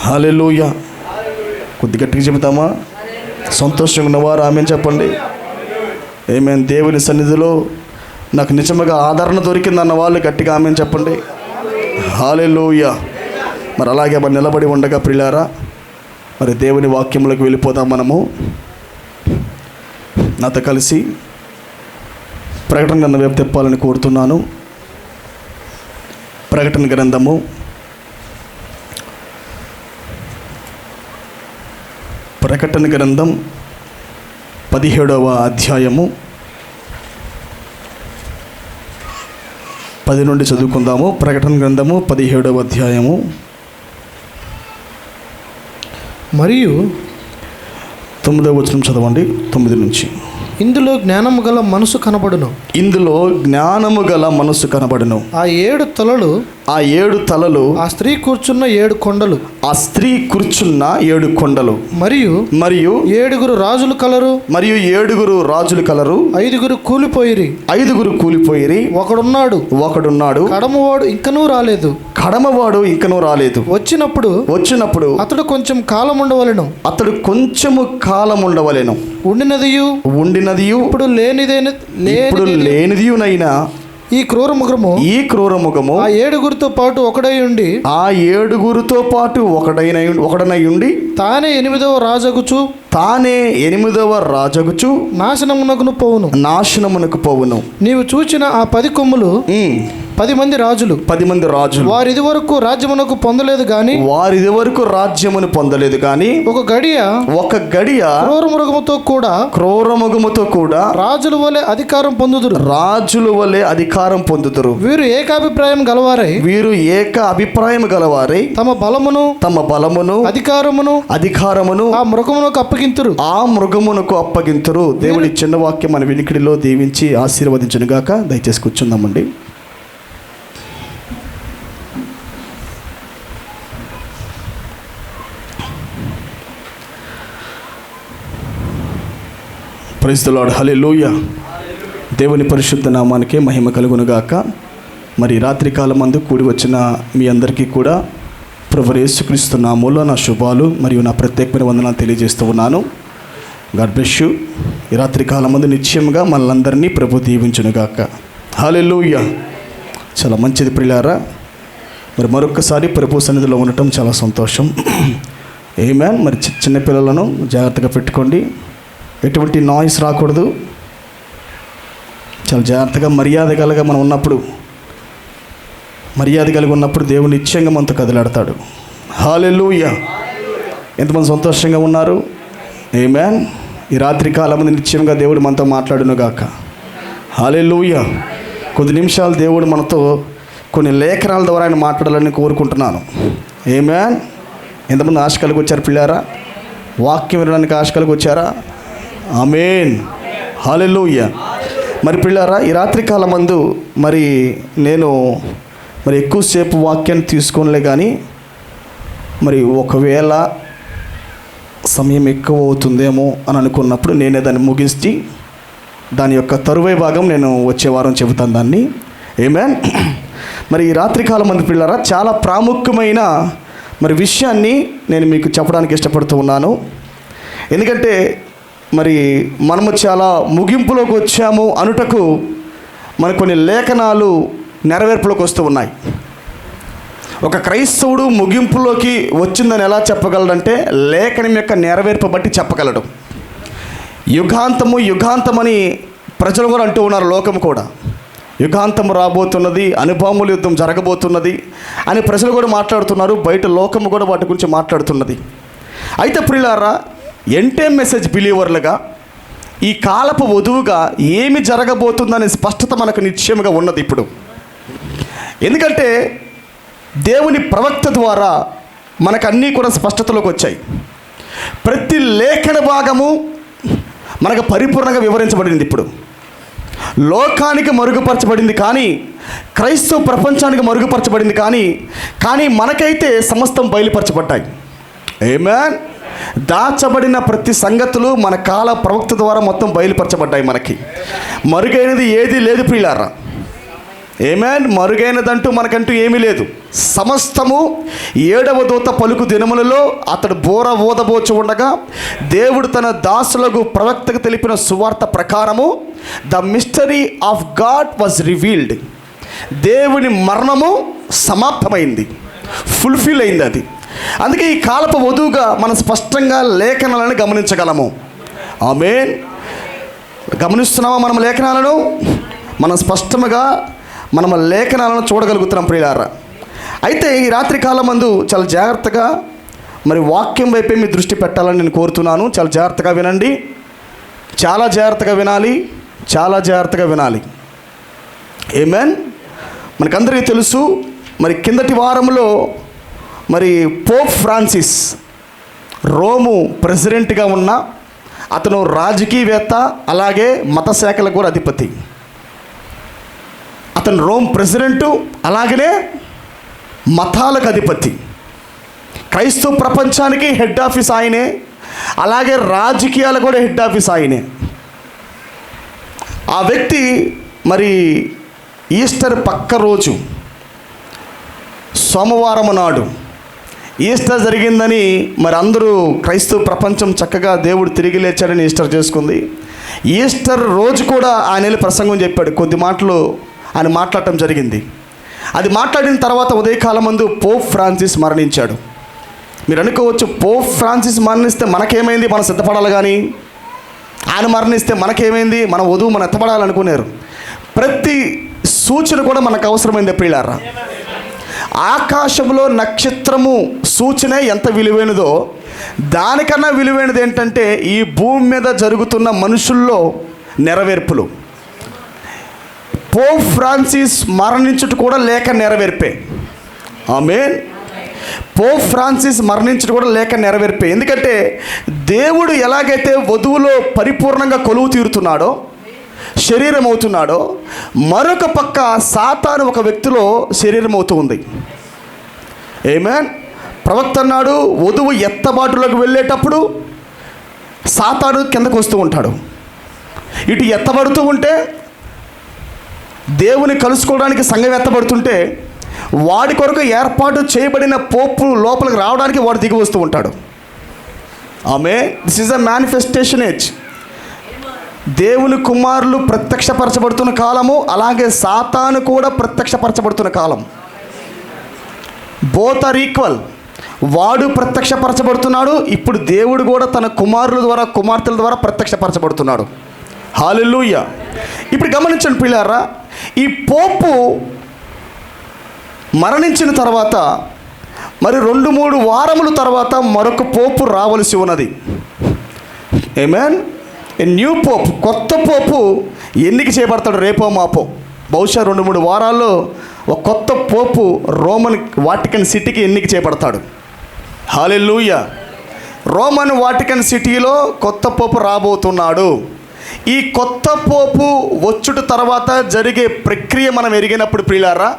హల్లెలూయా. కొద్ది గట్టిగా చెబుతామా? సంతోషంగా ఉన్నవారు ఆమె చెప్పండి. ఆమేన్. దేవుని సన్నిధిలో నాకు నిజంగా ఆదరణ దొరికిందన్న వాళ్ళు గట్టిగా ఆమె చెప్పండి. హల్లెలూయా. మరి అలాగే మరి నిలబడి ఉండగా ప్రియులారా, మరి దేవుని వాక్యంలోకి వెళ్ళిపోదాం. మనము నాతో కలిసి ప్రకటన గ్రంథం వైపు తిప్పాలని కోరుతున్నాను. ప్రకటన గ్రంథము 17వ అధ్యాయము 10 నుండి చదువుకుందాము. ప్రకటన గ్రంథము 17వ అధ్యాయము మరియు 9వ వచనం చదవండి. 9 నుంచి. ఇందులో జ్ఞానము గల మనసు కనబడును. ఇందులో జ్ఞానము గల మనసు కనబడును. ఆ 7 తలలు, ఆ 7 తలలు, ఆ స్త్రీ కూర్చున్న 7 కొండలు, ఆ స్త్రీ కూర్చున్న 7 కొండలు, మరియు 7 రాజులు కలరు, మరియు 7 రాజులు కలరు. 5 కూలిపోయిరి, 5 కూలిపోయిరి. ఒకడున్నాడు, కడమవాడు ఇంకనూ రాలేదు. వచ్చినప్పుడు అతడు కొంచెం కాలం ఉండవలెను. ఉండినదియు ఇప్పుడు లేనిదియునైనా ఈ క్రూర ముఖము ఆ 7 పాటు ఒకడై ఉండి తానే 8వ రాజగుచు నాశనమునకు పోవును. నీవు చూచిన ఆ 10 కొమ్ములు 10 మంది రాజులు. వారిది వరకు రాజ్యమునకు పొందలేదు గాని ఒక గడియ క్రూర మృగముతో కూడా రాజుల వలె అధికారం పొందుదురు. వీరు ఏక అభిప్రాయం గలవారై తమ బలమును అధికారమును ఆ మృగమునకు అప్పగింతురు. దేవుడి చిన్న వాక్యం మన వినికిడిలో దీవించి ఆశీర్వదించును గాక. దయచేసి కూర్చుందామండి. Praise the lord. హల్లెలూయా. దేవుని పరిశుద్ధ నామానికే మహిమ కలుగును గాక. మరి రాత్రి కాలమందు కూడి వచ్చిన మీ అందరికీ కూడా ప్రభువు యేసుక్రీస్తు నామములో నా శుభాలు మరియు నా ప్రత్యేకమైన వందనాలు తెలియజేస్తూ ఉన్నాను. God bless you. ఈ రాత్రి కాలమందు నిశ్చయంగా మనలందరినీ ప్రభు దీవించును గాక. హల్లెలూయా. చాలా మంచిది ప్రియులారా. మరి మరొకసారి ప్రభు సన్నిధిలో ఉండటం చాలా సంతోషం. ఆమేన్. మరి చిన్నపిల్లలను జాగ్రత్తగా పెట్టుకోండి. ఎటువంటి నాయిస్ రాకూడదు. చాలా జాగ్రత్తగా మర్యాద కలిగి ఉన్నప్పుడు దేవుడు నిశ్చయంగా మనతో కదిలాడతాడు. హల్లెలూయా. ఎంతమంది సంతోషంగా ఉన్నారు? ఆమేన్. ఈ రాత్రి కాలం నిశ్చయంగా దేవుడు మనతో మాట్లాడును గాక. హల్లెలూయా. కొద్ది నిమిషాలు దేవుడు మనతో కొన్ని లేఖనాల ద్వారా ఆయన మాట్లాడాలని కోరుకుంటున్నాను. ఆమేన్. ఎంతమంది ఆశ కలిగి వచ్చారు పిల్లారా? వాక్యం వినడానికి ఆశ కలిగి వచ్చారా? ఆమేన్. హల్లెలూయా. మరి పిల్లారా, ఈ రాత్రి కాలమందు మరి నేను ఎక్కువసేపు వాక్యాన్ని తీసుకోనిలే కానీ మరి ఒకవేళ సమయం ఎక్కువ అవుతుందేమో అని అనుకున్నప్పుడు నేనే దాన్ని ముగించి దాని యొక్క తరువాయి భాగం నేను వచ్చే వారం చెబుతాను దాన్ని. ఆమేన్. మరి ఈ రాత్రి కాలమందు పిల్లారా, చాలా ప్రాముఖ్యమైన మరి విషయాన్ని నేను మీకు చెప్పడానికి ఇష్టపడుతూ ఉన్నాను. ఎందుకంటే మరి మనము చాలా ముగింపులోకి వచ్చాము అనుటకు మన కొన్ని లేఖనాలు నెరవేర్పులోకి వస్తూ ఉన్నాయి. ఒక క్రైస్తవుడు ముగింపులోకి వచ్చిందని ఎలా చెప్పగలడంటే లేఖనం యొక్క నెరవేర్పు బట్టి చెప్పగలడు. యుగాంతమని ప్రజలు కూడా అంటూ ఉన్నారు. లోకం కూడా యుగాంతము రాబోతున్నది, అనుభవముల యుద్ధం జరగబోతున్నది అని ప్రజలు కూడా మాట్లాడుతున్నారు. బయట లోకము కూడా వాటి గురించి మాట్లాడుతున్నది. అయితే ప్రియులారా, ఎంటైమ్ మెసేజ్ బిలీవర్లుగా ఈ కాలపు వధువుగా ఏమి జరగబోతుందనే స్పష్టత మనకు నిశ్చయంగా ఉన్నది ఇప్పుడు. ఎందుకంటే దేవుని ప్రవక్త ద్వారా మనకు అన్నీ కూడా స్పష్టతలోకి వచ్చాయి. ప్రతి లేఖన భాగము మనకు పరిపూర్ణంగా వివరించబడింది. ఇప్పుడు లోకానికి మరుగుపరచబడింది కానీ, క్రైస్తవ ప్రపంచానికి మరుగుపరచబడింది కానీ మనకైతే సమస్తం బయలుపరచబడ్డాయి. ఆమేన్. దాచబడిన ప్రతి సంగతులు మన కాల ప్రవక్త ద్వారా మొత్తం బయలుపరచబడ్డాయి. మనకి మరుగైనది ఏది లేదు ప్రియులారా. ఆమేన్. మరుగైనదంటూ మనకంటూ ఏమీ లేదు. సమస్తము 7వ దూత పలుకు దినములలో అతడు బోర ఊదబోచు ఉండగా దేవుడు తన దాసులకు ప్రవక్తకు తెలిపిన సువార్త ప్రకారము the mystery of God was revealed. దేవుని మర్మము సమాప్తమైంది, ఫుల్ఫిల్ అయింది అది. అందుకే ఈ కాలపు వధువుగా మనం స్పష్టంగా లేఖనాలను గమనించగలము. ఆమేన్. గమనిస్తున్నామా మనం లేఖనాలను? మనం స్పష్టంగా మనం లేఖనాలను చూడగలుగుతున్నాం ప్రియులారా. అయితే ఈ రాత్రి కాలం మందు చాలా జాగ్రత్తగా మరి వాక్యం వైపే మీ దృష్టి పెట్టాలని నేను కోరుతున్నాను. చాలా జాగ్రత్తగా వినండి, చాలా జాగ్రత్తగా వినాలి, చాలా జాగ్రత్తగా వినాలి. ఆమేన్. మనకందరికీ తెలుసు, మరి కిందటి వారంలో మరి పోప్ ఫ్రాన్సిస్ రోము ప్రెసిడెంట్గా ఉన్న అతను రాజకీయవేత్త, అలాగే మత శాఖలకు కూడా అధిపతి. అతను రోమ్ ప్రెసిడెంటు, అలాగనే మతాలకు అధిపతి. క్రైస్తవ ప్రపంచానికి హెడ్ ఆఫీస్ ఆయనే, అలాగే రాజకీయాలకు కూడా హెడ్ ఆఫీస్ ఆయనే. ఆ వ్యక్తి మరి ఈస్టర్ పక్క రోజు సోమవారం నాడు ఈస్టర్ జరిగిందని మరి అందరూ క్రైస్తవ ప్రపంచం చక్కగా దేవుడు తిరిగి లేచాడని ఈస్టర్ చేసుకుంది. ఈస్టర్ రోజు కూడా ఆయన వెళ్ళి ప్రసంగం చెప్పాడు. కొద్ది మాటలు ఆయన మాట్లాడటం జరిగింది. అది మాట్లాడిన తర్వాత ఉదయకాలం ముందు పోప్ ఫ్రాన్సిస్ మరణించాడు. మీరు అనుకోవచ్చు, పోప్ ఫ్రాన్సిస్ మరణిస్తే మనకేమైంది, మనం సిద్ధపడాలి, కానీ ఆయన మరణిస్తే మనకేమైంది, మన వధువు మనం ఎత్తపడాలనుకున్నారు. ప్రతి సూచన కూడా మనకు అవసరమైంది ప్రియులారా. ఆకాశంలో నక్షత్రము సూచన ఎంత విలువైనదో దానికన్నా విలువైనది ఏంటంటే ఈ భూమి మీద జరుగుతున్న మనుషుల్లో నెరవేర్పులు. పోప్ ఫ్రాన్సిస్ మరణించుట కూడా లేఖ నెరవేర్పే. ఆమేన్. పోప్ ఫ్రాన్సిస్ మరణించుట కూడా లేఖ నెరవేర్పే. ఎందుకంటే దేవుడు ఎలాగైతే వధువులో పరిపూర్ణంగా కొలువు తీరుతున్నాడో, శరీరం అవుతున్నాడో, మరొక పక్క సాతాను ఒక వ్యక్తిలో శరీరం అవుతూ ఉంది. ఆమేన్. ప్రవక్త అన్నాడు, వధువు ఎత్తబాటులోకి వెళ్ళేటప్పుడు సాతాను కిందకు వస్తూ ఉంటాడు. ఇటు ఎత్తబడుతూ ఉంటే దేవుని కలుసుకోవడానికి సంఘం ఎత్తబడుతుంటే వాడి కొరకు ఏర్పాటు చేయబడిన పోపు లోపలికి రావడానికి వాడు దిగి వస్తూ ఉంటాడు. Amen. This is a manifestation age. దేవుని కుమారులు ప్రత్యక్షపరచబడుతున్న కాలము, అలాగే సాతాను కూడా ప్రత్యక్షపరచబడుతున్న కాలం. Both are equal. వాడు ప్రత్యక్షపరచబడుతున్నాడు, ఇప్పుడు దేవుడు కూడా తన కుమారుల ద్వారా, కుమార్తెల ద్వారా ప్రత్యక్షపరచబడుతున్నాడు. హల్లెలూయా. ఇప్పుడు గమనించండి పిల్లారా, ఈ పోపు మరణించిన తర్వాత మరి 2-3 వారముల తర్వాత మరొక పోపు రావలసి ఉన్నది. ఆమేన్. న్యూ పోప్, కొత్త పోపు ఎన్నిక చేయబడతాడు రేపో మాపో. బహుశా 2-3 వారాల్లో ఒక కొత్త పోపు రోమన్ వాటికన్ సిటీకి ఎన్నిక చేయబడతాడు. హల్లెలూయా. రోమన్ వాటికన్ సిటీలో కొత్త పోపు రాబోతున్నాడు. ఈ కొత్త పోపు వచ్చుట తర్వాత జరిగే ప్రక్రియ మనం ఎరిగినప్పుడు ప్రియులారా,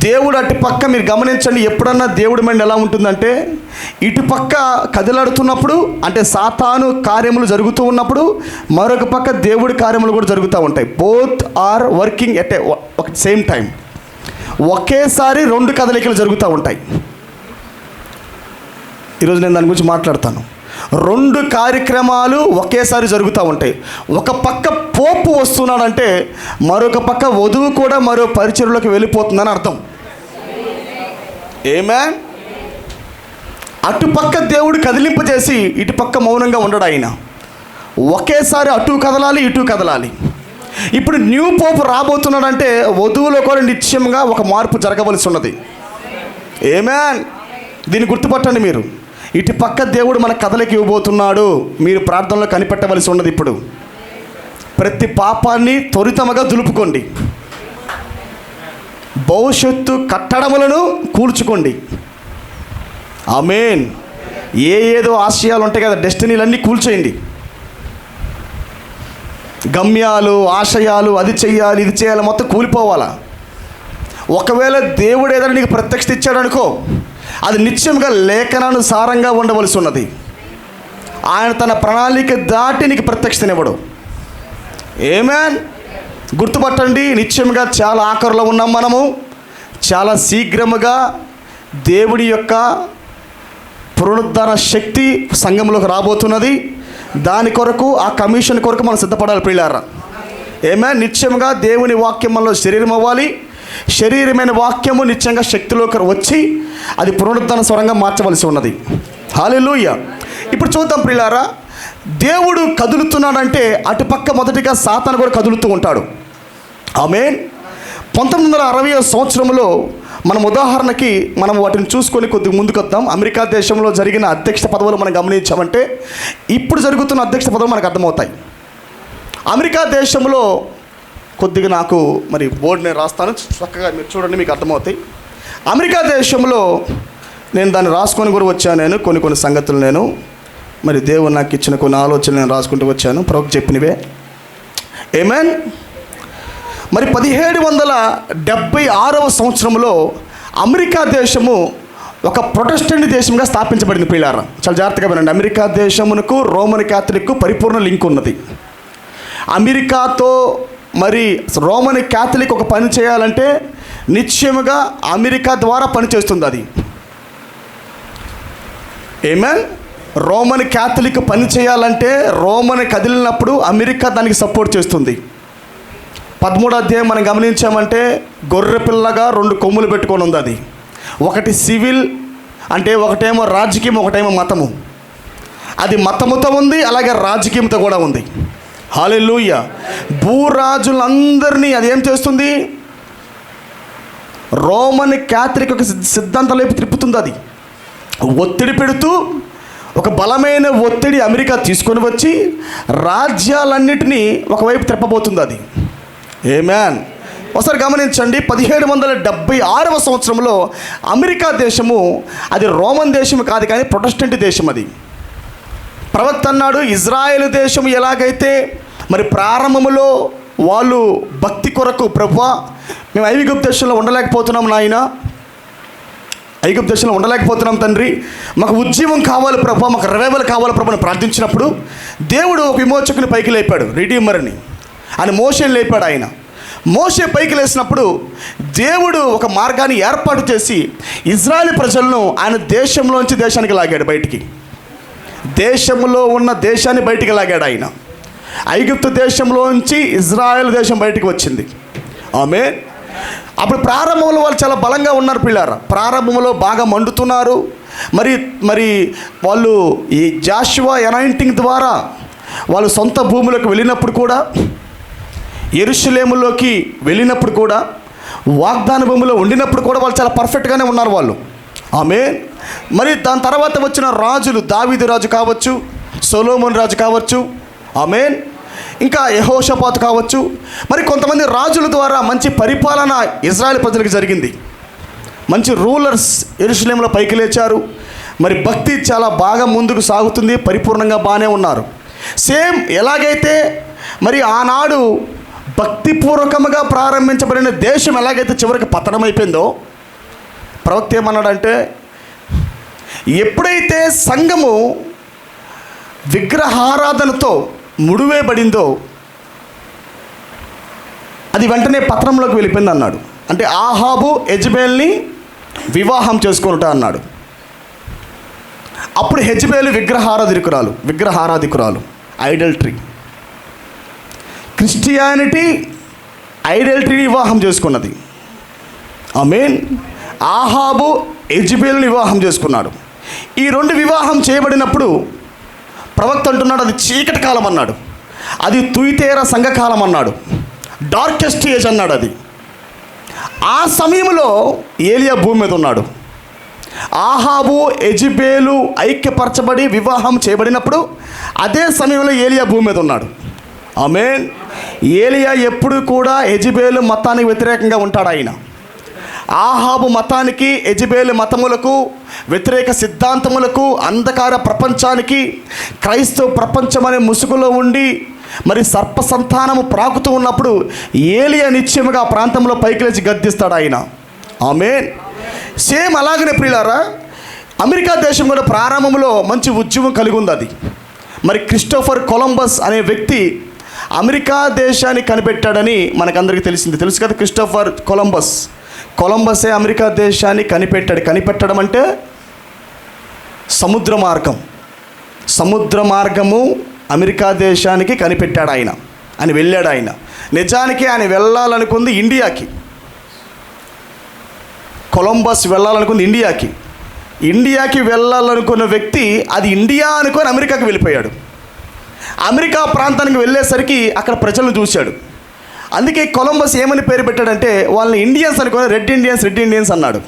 దేవుడు అటు పక్క మీరు గమనించండి, ఎప్పుడన్నా దేవుడి మైండ్ ఎలా ఉంటుందంటే, ఇటు పక్క కదిలాడుతున్నప్పుడు అంటే సాతాను కార్యములు జరుగుతూ ఉన్నప్పుడు మరొక పక్క దేవుడి కార్యములు కూడా జరుగుతూ ఉంటాయి. బోత్ ఆర్ వర్కింగ్ ఎట్ ఒక సేమ్ టైం. ఒకేసారి 2 కదలికలు జరుగుతూ ఉంటాయి. ఈరోజు నేను దాని గురించి మాట్లాడతాను. 2 కార్యక్రమాలు ఒకేసారి జరుగుతూ ఉంటాయి. ఒక పక్క పోపు వస్తున్నాడంటే మరొక పక్క వధువు కూడా మరో పరిచర్లోకి వెళ్ళిపోతుందని అర్థం. ఆమేన్. అటుపక్క దేవుడు కదిలింపజేసి ఇటుపక్క మౌనంగా ఉండడు ఆయన. ఒకేసారి అటు కదలాలి, ఇటు కదలాలి. ఇప్పుడు న్యూ పోపు రాబోతున్నాడంటే వధువులో కూడా నిశ్చయంగా ఒక మార్పు జరగవలసి ఉన్నది. ఆమేన్. దీన్ని గుర్తుపట్టండి మీరు. ఇటు పక్క దేవుడు మన కథలకి ఇవ్వబోతున్నాడు. మీరు ప్రార్థనలో కనిపెట్టవలసి ఉన్నది. ఇప్పుడు ప్రతి పాపాన్ని త్వరితముగా దులుపుకోండి. భవిష్యత్తు కట్టడములను కూల్చుకోండి. ఆమేన్. ఏదో ఆశయాలు ఉంటాయి కదా, డెస్టినీలన్నీ కూల్చేయండి. గమ్యాలు, ఆశయాలు, అది చెయ్యాలి, ఇది చేయాలి, మొత్తం కూలిపోవాలా. ఒకవేళ దేవుడు ఏదైనా నీకు ప్రత్యక్షత ఇచ్చాడు అనుకో, అది నిత్యంగా లేఖనానుసారంగా ఉండవలసి ఉన్నది. ఆయన తన ప్రణాళిక దాటి నీకు ప్రత్యక్షతనివ్వడు. ఆమేన్. గుర్తుపట్టండి, నిశ్చయంగా చాలా ఆఖరులో ఉన్నాం మనము. చాలా శీఘ్రముగా దేవుడి యొక్క పునరుద్ధరణ శక్తి సంఘంలోకి రాబోతున్నది. దాని కొరకు, ఆ కమిషన్ కొరకు మనం సిద్ధపడాలి ప్రియులారా. నిత్యంగా దేవుని వాక్యం మనలో శరీరం అవ్వాలి. శరీరమైన వాక్యము నిత్యంగా శక్తిలోకి వచ్చి అది పునరుద్ధరణ స్వరంగా మార్చవలసి ఉన్నది. హల్లెలూయా. ఇప్పుడు చూద్దాం ప్రియులారా, దేవుడు కదులుతున్నాడంటే అటుపక్క మొదటిగా సాతాను కూడా కదులుతూ ఉంటాడు. ఆమేన్. 1960వ సంవత్సరంలో మనం ఉదాహరణకి మనం వాటిని చూసుకొని కొద్దిగా ముందుకు వద్దాం. అమెరికా దేశంలో జరిగిన అధ్యక్ష పదవులు మనం గమనించామంటే ఇప్పుడు జరుగుతున్న అధ్యక్ష పదవులు మనకు అర్థమవుతాయి. అమెరికా దేశంలో కొద్దిగా నాకు మరి బోర్డు నేను రాస్తాను, చక్కగా మీరు చూడండి, మీకు అర్థమవుతాయి. అమెరికా దేశంలో నేను దాన్ని రాసుకొని కూడా వచ్చాను. నేను కొన్ని సంగతులు నేను మరి దేవుడు నాకు ఇచ్చిన కొన్ని ఆలోచనలు నేను రాసుకుంటూ వచ్చాను, ప్రవక్త చెప్పినవే. ఆమేన్. మరి 1776వ సంవత్సరంలో అమెరికా దేశము ఒక ప్రొటెస్టెంట్ దేశంగా స్థాపించబడింది ప్రియులారా. చాలా జాగ్రత్తగా వినండి. అమెరికా దేశమునకు రోమన్ క్యాథలిక్కు పరిపూర్ణ లింక్ ఉన్నది. అమెరికాతో మరి రోమన్ క్యాథలిక్ ఒక పని చేయాలంటే నిశ్చయముగా అమెరికా ద్వారా పనిచేస్తుంది అది. ఆమేన్. రోమన్ క్యాథలిక్ పని చేయాలంటే రోమన్ కదిలినప్పుడు అమెరికా దానికి సపోర్ట్ చేస్తుంది. 13వ అధ్యాయం మనం గమనించామంటే గొర్రె పిల్లగా 2 కొమ్ములు పెట్టుకొని ఉంది అది. ఒకటి సివిల్ అంటే ఒకటేమో రాజకీయం, ఒకటేమో మతము. అది మతముతో ఉంది, అలాగే రాజకీయంతో కూడా ఉంది. హల్లెలూయా. భూరాజులందరినీ అది ఏం చేస్తుంది? రోమన్ క్యాథలిక్ ఒక సిద్ధాంతం వైపు తిప్పుతుంది. అది ఒత్తిడి పెడుతూ ఒక బలమైన ఒత్తిడి అమెరికా తీసుకొని వచ్చి రాజ్యాలన్నిటినీ ఒకవైపు తిప్పబోతుంది అది. ఆమేన్. ఒకసారి గమనించండి, 1776వ సంవత్సరంలో అమెరికా దేశము అది రోమన్ దేశం కాదు కానీ ప్రొటెస్టెంట్ దేశం. అది ప్రవక్త అన్నాడు, ఇజ్రాయేల్ దేశం ఎలాగైతే మరి ప్రారంభంలో వాళ్ళు భక్తి కొరకు, ప్రభువా మేము ఐగుప్తు దేశంలో ఉండలేకపోతున్నాం నాయన, ఐగుప్తు దేశంలో ఉండలేకపోతున్నాం తండ్రి, మాకు ఉజ్జీవం కావాలి ప్రభువా, మాకు రివైవల్ కావాలి ప్రభు అని ప్రార్థించినప్పుడు దేవుడు ఒక విమోచకుని పైకి లేపాడు, రిడీమర్ని. ఆయన మోషేని లేపాడు. ఆయన మోషే పైకి లేసినప్పుడు దేవుడు ఒక మార్గాన్ని ఏర్పాటు చేసి ఇజ్రాయేల్ ప్రజలను ఆయన దేశంలోంచి దేశానికి లాగాడు బయటికి. దేశంలో ఉన్న దేశాన్ని బయటికి లాగాడు ఆయన. ఐగుప్తు దేశంలోంచి ఇజ్రాయేల్ దేశం బయటికి వచ్చింది. ఆమేన్. అప్పుడు ప్రారంభంలో వాళ్ళు చాలా బలంగా ఉన్నారు పిల్లారా. ప్రారంభంలో బాగా మండుతున్నారు. మరి వాళ్ళు ఈ జాషువా అనాయింటింగ్ ద్వారా వాళ్ళు సొంత భూములకు వెళ్ళినప్పుడు కూడా, యెరూషలేములోకి వెళ్ళినప్పుడు కూడా, వాగ్దాన భూమిలో ఉండినప్పుడు కూడా వాళ్ళు చాలా పర్ఫెక్ట్గానే ఉన్నారు వాళ్ళు. ఆమేన్. మరి దాని తర్వాత వచ్చిన రాజులు, దావీదు రాజు కావచ్చు, సొలొమోను రాజు కావచ్చు, ఆమేన్, ఇంకా యెహోషాపాతు కావచ్చు, మరి కొంతమంది రాజుల ద్వారా మంచి పరిపాలన ఇజ్రాయెల్ ప్రజలకు జరిగింది. మంచి రూలర్స్ యెరూషలేములో పైకి లేచారు. మరి భక్తి చాలా బాగా ముందుకు సాగుతుంది, పరిపూర్ణంగా బాగానే ఉన్నారు. సేమ్ ఎలాగైతే మరి ఆనాడు భక్తిపూర్వకంగా ప్రారంభించబడిన దేశం ఎలాగైతే చివరికి పతనమైపోయిందో, ప్రవక్త ఏమన్నాడంటే, ఎప్పుడైతే సంఘము విగ్రహారాధనతో ముడివేయబడిందో అది వెంటనే పతనంలోకి వెళ్ళిపోయింది అన్నాడు. అంటే ఆహాబు యెజబేల్ని వివాహం చేసుకుంటా అన్నాడు. అప్పుడు యెజబేలు విగ్రహారాధికురాలు, ఐడల్ట్రీ. క్రిస్టియానిటీ ఐడల్ట్రీ వివాహం చేసుకున్నది. ఆమేన్. ఆహాబు యెజబేలుని వివాహం చేసుకున్నాడు. ఈ 2 వివాహం చేయబడినప్పుడు ప్రవక్త అంటున్నాడు, అది చీకటి కాలం అన్నాడు, అది తుయితేర సంఘకాలం అన్నాడు, డార్కెస్ట్ ఏజ్ అన్నాడు. అది ఆ సమయంలో ఏలియా భూమి మీద ఉన్నాడు. ఆహాబు యెజబేలు ఐక్యపరచబడి వివాహం చేయబడినప్పుడు అదే సమయంలో ఏలియా భూమి మీద ఉన్నాడు. ఆమేన్. ఏలియా ఎప్పుడు కూడా యెజబేలు మతానికి వ్యతిరేకంగా ఉంటాడు. ఆయన ఆహాబు మతానికి, యెజబేలు మతములకు, వ్యతిరేక సిద్ధాంతములకు, అంధకార ప్రపంచానికి, క్రైస్తవ ప్రపంచం అనే ముసుగులో ఉండి మరి సర్ప సంతానము ప్రాకుతూ ఉన్నప్పుడు ఏలియా నిత్యముగా ఆ ప్రాంతంలో పైకి లేచి గద్దిస్తాడు ఆయన. ఆమేన్. సేమ్ అలాగనే ప్రియులారా, అమెరికా దేశం కూడా ప్రారంభంలో మంచి ఉద్యమం కలిగి ఉంది. అది మరి క్రిస్టోఫర్ కొలంబస్ అనే వ్యక్తి అమెరికా దేశాన్ని కనిపెట్టాడని మనకందరికీ తెలిసింది. తెలుసు కదా, క్రిస్టోఫర్ కొలంబసే అమెరికా దేశాన్ని కనిపెట్టాడు. కనిపెట్టడం అంటే సముద్ర మార్గము అమెరికా దేశానికి కనిపెట్టాడు ఆయన అని వెళ్ళాడు. ఆయన నిజానికి ఆయన వెళ్ళాలనుకుంది ఇండియాకి. కొలంబస్ వెళ్ళాలనుకుంది ఇండియాకి వెళ్ళాలనుకున్న వ్యక్తి అది ఇండియా అనుకొని అమెరికాకి వెళ్ళిపోయాడు. అమెరికా ప్రాంతానికి వెళ్ళేసరికి అక్కడ ప్రజలను చూశాడు. అందుకే కొలంబస్ ఏమని పేరు పెట్టాడంటే వాళ్ళని ఇండియన్స్ అనుకొని రెడ్ ఇండియన్స్ అన్నాడు.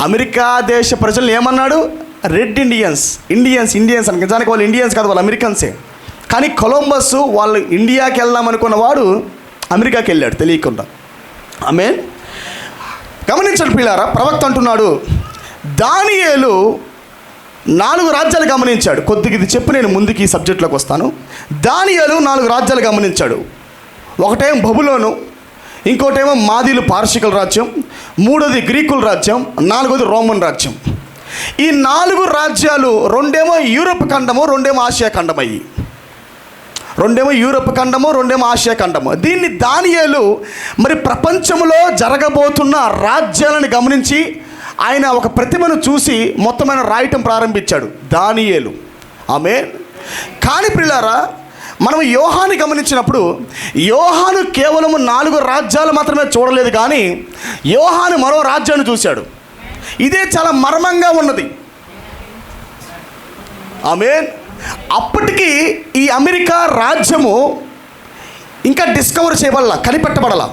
అమెరికా దేశ ప్రజలను ఏమన్నాడు? రెడ్ ఇండియన్స్ అని. నిజానికి వాళ్ళు ఇండియన్స్ కాదు, వాళ్ళు అమెరికన్సే. కానీ కొలంబస్ వాళ్ళు ఇండియాకి వెళ్దాం అనుకున్న వాడు అమెరికాకి వెళ్ళాడు తెలియకుండా. ఆమేన్. గమనించండి పిల్లారా, ప్రవక్త అంటున్నాడు, దానియేలు 4 రాజ్యాలు గమనించాడు. కొద్దిగా ఇది చెప్పి నేను ముందుకి ఈ సబ్జెక్టులోకి వస్తాను. దానియేలు 4 రాజ్యాలు గమనించాడు. ఒకటేమో బబులోను, ఇంకోటేమో మాదీలు పార్షికుల రాజ్యం, 3వది గ్రీకుల రాజ్యం, 4వది రోమన్ రాజ్యం. ఈ 4 రాజ్యాలు 2 యూరప్ ఖండము, 2 ఆసియా ఖండం అయ్యి. 2 యూరప్ ఖండము, 2 ఆసియా ఖండము. దీన్ని దానియేలు మరి ప్రపంచంలో జరగబోతున్న రాజ్యాలను గమనించి ఆయన ఒక ప్రతిమను చూసి మొత్తం ఆయన రాయటం ప్రారంభించాడు దానియేలు. ఆమేన్. కానీ ప్రియులారా, మనం యోహాను గమనించినప్పుడు యోహాను కేవలం 4 రాజ్యాలు మాత్రమే చూడలేదు, కానీ యోహాను మరో రాజ్యాన్ని చూశాడు. ఇదే చాలా మర్మంగా ఉన్నది. ఆమేన్. అప్పటికి ఈ అమెరికా రాజ్యము ఇంకా డిస్కవర్ చేయబడాల, కనిపెట్టబడాల.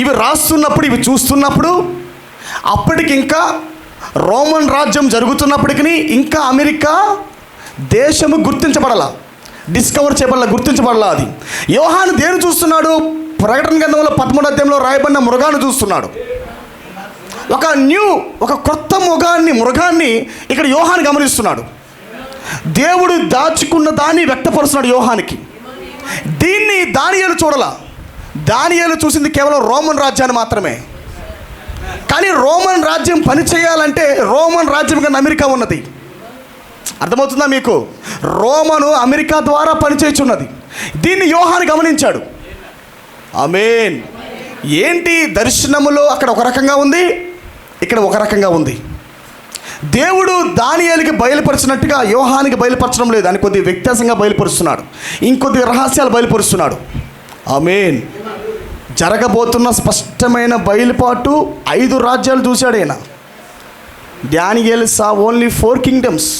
ఇవి రాస్తున్నప్పుడు, ఇవి చూస్తున్నప్పుడు అప్పటికి ఇంకా రోమన్ రాజ్యం జరుగుతున్నప్పటికీ ఇంకా అమెరికా దేశము గుర్తించబడాల, డిస్కవర్ చేయబడాల, గుర్తించబడాల. అది యోహాను దేని చూస్తున్నాడు? ప్రకటన గ్రంథంలో 13వ అధ్యాయంలో రాయబడిన మృగాన్ని చూస్తున్నాడు. ఒక కొత్త మృగాన్ని ఇక్కడ యోహాను గమనిస్తున్నాడు. దేవుడు దాచుకున్న దాన్ని వ్యక్తపరుస్తున్నాడు యోహానికి. దీన్ని దానియేలు చూడాల. దానియేలు చూసింది కేవలం రోమన్ రాజ్యాన్ని మాత్రమే. కానీ రోమన్ రాజ్యం పని చేయాలంటే రోమన్ రాజ్యం కన్నా అమెరికా ఉన్నది. అర్థమవుతుందా మీకు? రోమను అమెరికా ద్వారా పనిచేయుచున్నది. దీన్ని యోహాను గమనించాడు. ఆమేన్. ఏంటి దర్శనములో అక్కడ ఒక రకంగా ఉంది, ఇక్కడ ఒక రకంగా ఉంది. దేవుడు దానియేలుకి బయలుపరిచినట్టుగా యోహానికి బయలుపరచడం లేదు. అని కొద్ది వ్యత్యాసంగా బయలుపరుస్తున్నాడు, ఇంకొద్ది రహస్యాలు బయలుపరుస్తున్నాడు. ఆమేన్. జరగబోతున్న స్పష్టమైన బయలుపాటు 5 రాజ్యాలు చూశాడు ఆయన. దానియేలు సా ఓన్లీ 4 కింగ్డమ్స్.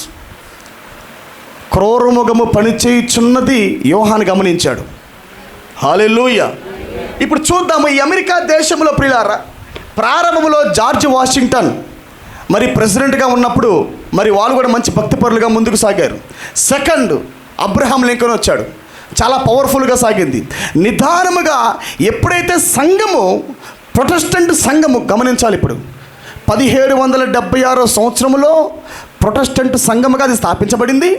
క్రూరముఖము పనిచేయుచున్నది యోహాను గమనించాడు. హల్లెలూయా. ఇప్పుడు చూద్దాము ఈ అమెరికా దేశంలో ప్రియులారా, ప్రారంభంలో జార్జ్ వాషింగ్టన్ మరి ప్రెసిడెంట్గా ఉన్నప్పుడు మరి వాళ్ళు కూడా మంచి భక్తిపరులుగా ముందుకు సాగారు. సెకండ్ అబ్రహాం లింకన్ వచ్చాడు, చాలా పవర్ఫుల్గా సాగింది. నిదానముగా ఎప్పుడైతే సంఘము, ప్రొటెస్టెంట్ సంఘము, గమనించాలి ఇప్పుడు 1776 సంవత్సరంలో ప్రొటెస్టెంట్ సంఘముగా అది స్థాపించబడింది.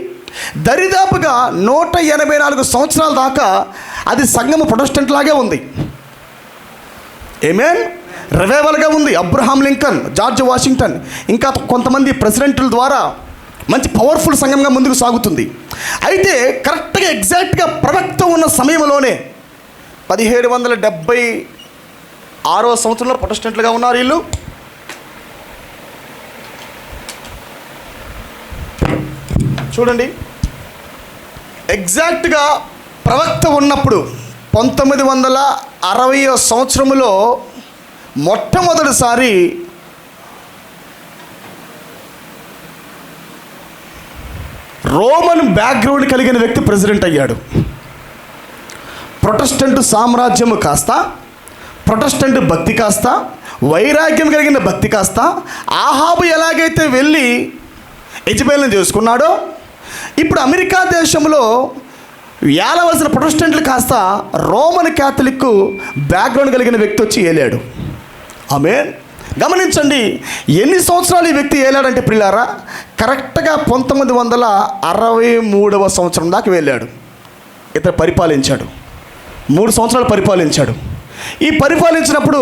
దరిదాపుగా 184 సంవత్సరాల దాకా అది సంఘము ప్రొటెస్టెంట్ లాగే ఉంది. ఆమేన్. రివైవల్గా ఉంది. అబ్రహాం లింకన్, జార్జ్ వాషింగ్టన్, ఇంకా కొంతమంది ప్రెసిడెంట్ల ద్వారా మంచి పవర్ఫుల్ సంఘంగా ముందుకు సాగుతుంది. అయితే కరెక్ట్గా ఎగ్జాక్ట్గా ప్రవక్త ఉన్న సమయంలోనే 1776 సంవత్సరంలో ప్రొటెస్టెంట్లుగా ఉన్నారు వీళ్ళు. చూడండి, ఎగ్జాక్ట్గా ప్రవక్త ఉన్నప్పుడు 1960 సంవత్సరంలో మొట్టమొదటిసారి రోమన్ బ్యాక్గ్రౌండ్ కలిగిన వ్యక్తి ప్రెసిడెంట్ అయ్యాడు. ప్రొటెస్టెంట్ సామ్రాజ్యము కాస్త, ప్రొటెస్టెంట్ భక్తి కాస్త, వైరాగ్యం కలిగిన భక్తి కాస్త, ఆహాబు ఎలాగైతే వెళ్ళి యెజబెల్ని చేసుకున్నాడో, ఇప్పుడు అమెరికా దేశంలో ఏలవలసిన ప్రొటెస్టెంట్లు కాస్త రోమన్ క్యాథలిక్ బ్యాక్గ్రౌండ్ కలిగిన వ్యక్తి వచ్చి ఏలాడు. ఆమేన్. గమనించండి, ఎన్ని సంవత్సరాలు ఈ వ్యక్తి ఏలాడంటే ప్రియులారా, కరెక్ట్గా 1963వ సంవత్సరం దాకా వెళ్ళాడు. ఇతను పరిపాలించాడు, 3 సంవత్సరాలు పరిపాలించాడు. ఈ పరిపాలించినప్పుడు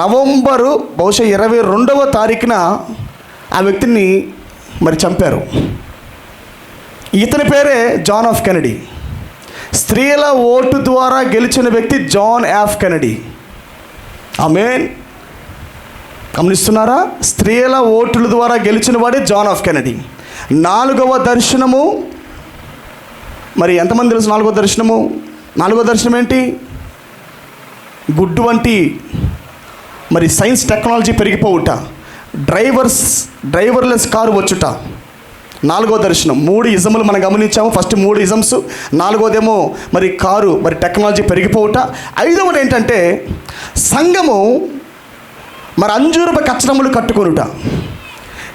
నవంబరు బహుశా 22వ తారీఖున ఆ వ్యక్తిని మరి చంపారు. ఇతని పేరే జాన్ ఆఫ్ కెనడీ. స్త్రీల ఓటు ద్వారా గెలిచిన వ్యక్తి జాన్ ఎఫ్ కెనడీ. ఆమేన్. గమనిస్తున్నారా? స్త్రీల ఓటుల ద్వారా గెలిచిన వాడే జాన్ ఆఫ్ కెనడీ. 4వ దర్శనము. మరి ఎంతమంది తెలుసు 4వ దర్శనము? 4వ దర్శనం ఏంటి? గుడ్డు వంటి మరి సైన్స్ టెక్నాలజీ పెరిగిపోవుట, డ్రైవర్లెస్ కారు వచ్చుట 4వ దర్శనం. 3 ఇజములు మనం గమనించాము. ఫస్ట్ 3 ఇజమ్స్, 4వదేమో మరి కారు మరి టెక్నాలజీ పెరిగిపోవుట. 5వది ఏంటంటే సంఘము మరి అంజూరపు కచ్చడములు కట్టుకొనుట,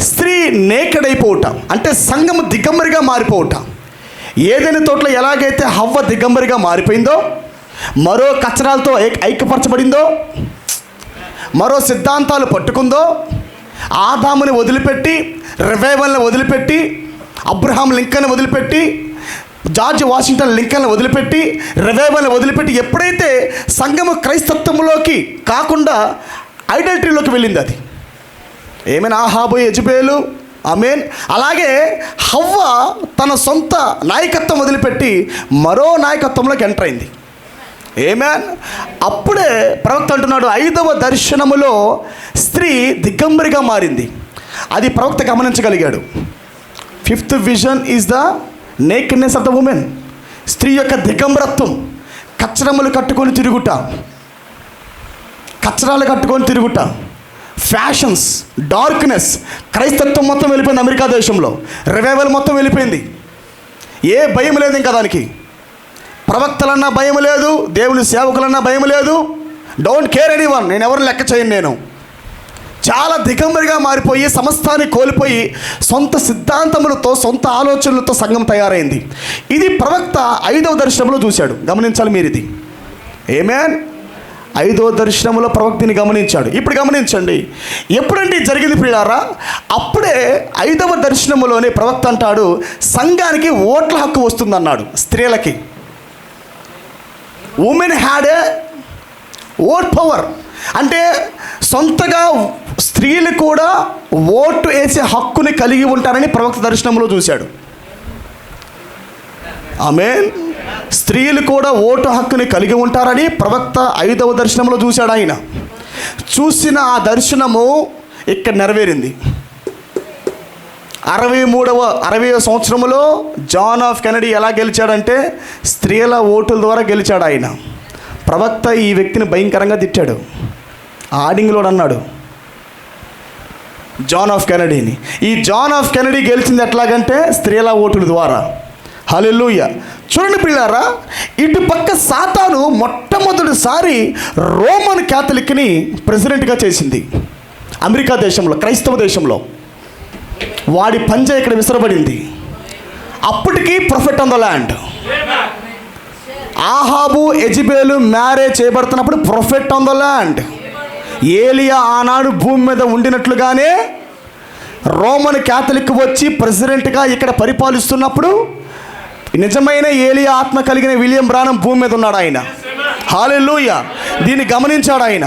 స్త్రీ నేకడైపోవుట, అంటే సంఘము దిగంబరిగా మారిపోవుట. ఏదైనా తోటలో ఎలాగైతే హవ్వ దిగంబరిగా మారిపోయిందో, మరో కచ్చరాలతో ఐక్యపరచబడిందో, మరో సిద్ధాంతాలు పట్టుకుందో, ఆదాముని వదిలిపెట్టి, రివైవల్ని వదిలిపెట్టి, అబ్రహాం లింకన్ వదిలిపెట్టి, జార్జ్ వాషింగ్టన్ లింకన్ వదిలిపెట్టి, రివైవల్ని వదిలిపెట్టి ఎప్పుడైతే సంఘము క్రైస్తత్వంలోకి కాకుండా ఐడల్టరీలోకి వెళ్ళింది, అది ఏమైనా ఆహాబు, యెజబెలు. ఆమేన్. అలాగే హవ్వ తన సొంత నాయకత్వం వదిలిపెట్టి మరో నాయకత్వంలోకి ఎంటర్ అయింది. ఆమేన్. అప్పుడే ప్రవక్త అంటున్నాడు 5వ దర్శనములో స్త్రీ దిగంబరిగా మారింది. అది ప్రవక్త గమనించగలిగాడు. 5th vision is the nakedness of the women. స్త్రీ యొక్క దిగంబరత్వం, కచ్చరములు కట్టుకొని తిరుగుట, కచ్చరాలు కట్టుకొని తిరుగుట, ఫ్యాషన్స్, డార్క్నెస్. క్రైస్తత్వం మొత్తం వెళ్ళిపోయింది అమెరికా దేశంలో. రివైవల్ మొత్తం వెళ్ళిపోయింది. ఏ భయం లేదు ఇంకా దానికి. ప్రవక్తలన్నా భయం లేదు, దేవుని సేవకులన్నా భయం లేదు. Don't care anyone. నేను ఎవరిని లెక్క చేయను. నేను చాలా దిగంబరిగా మారిపోయి సమస్తాన్ని కోల్పోయి సొంత సిద్ధాంతములతో, సొంత ఆలోచనలతో సంఘం తయారైంది. ఇది ప్రవక్త 5వ దర్శనంలో చూశాడు. గమనించాలి మీరు ఇది. ఆమేన్. 5వ దర్శనంలో ప్రవక్తిని గమనించాడు. ఇప్పుడు గమనించండి, ఎప్పుడంటే జరిగింది ప్రియులారా? అప్పుడే 5వ దర్శనంలోనే ప్రవక్త అంటాడు సంఘానికి ఓట్ల హక్కు వస్తుందన్నాడు. స్త్రీలకి women had a vote power. అంటే సొంతగా స్త్రీలు కూడా ఓటు వేసే హక్కుని కలిగి ఉంటారని ప్రవక్త దర్శనంలో చూశాడు. ఆమేన్. స్త్రీలు కూడా ఓటు హక్కుని కలిగి ఉంటారని ప్రవక్త 5వ దర్శనంలో చూశాడు. ఆయన చూసిన ఆ దర్శనము ఇక్కడ నెరవేరింది. 60వ సంవత్సరంలో జాన్ ఆఫ్ కెనడీ ఎలా గెలిచాడంటే స్త్రీల ఓటుల ద్వారా గెలిచాడు. ఆయన ప్రవక్త ఈ వ్యక్తిని భయంకరంగా తిట్టాడు. ఆడింగ్లోడ్ అన్నాడు జాన్ ఆఫ్ కెనడీని. ఈ జాన్ ఆఫ్ కెనడీ గెలిచింది ఎట్లాగంటే స్త్రీల ఓటుల ద్వారా. హల్లెలూయా. చూడండి పిల్లారా, ఇటు పక్క సాతాను మొట్టమొదటిసారి రోమన్ క్యాథలిక్ని ప్రెసిడెంట్గా చేసింది అమెరికా దేశంలో, క్రైస్తవ దేశంలో. వాడి పంజా ఇక్కడ విసరబడింది. అప్పటికి ప్రొఫెట్ ఆన్ ద ల్యాండ్. ఆహాబు, యెజబెలు మ్యారేజ్ చేయబడుతున్నప్పుడు ప్రొఫెట్ ఆన్ ద ల్యాండ్. ఏలియా ఆనాడు భూమి మీద ఉండినట్లుగానే రోమన్ క్యాథలిక్ వచ్చి ప్రెసిడెంట్గా ఇక్కడ పరిపాలిస్తున్నప్పుడు నిజమైన ఏలియా ఆత్మ కలిగిన విలియం బ్రానం భూమి మీద ఉన్నాడు. ఆయన హల్లెలూయా. దీన్ని గమనించాడు ఆయన.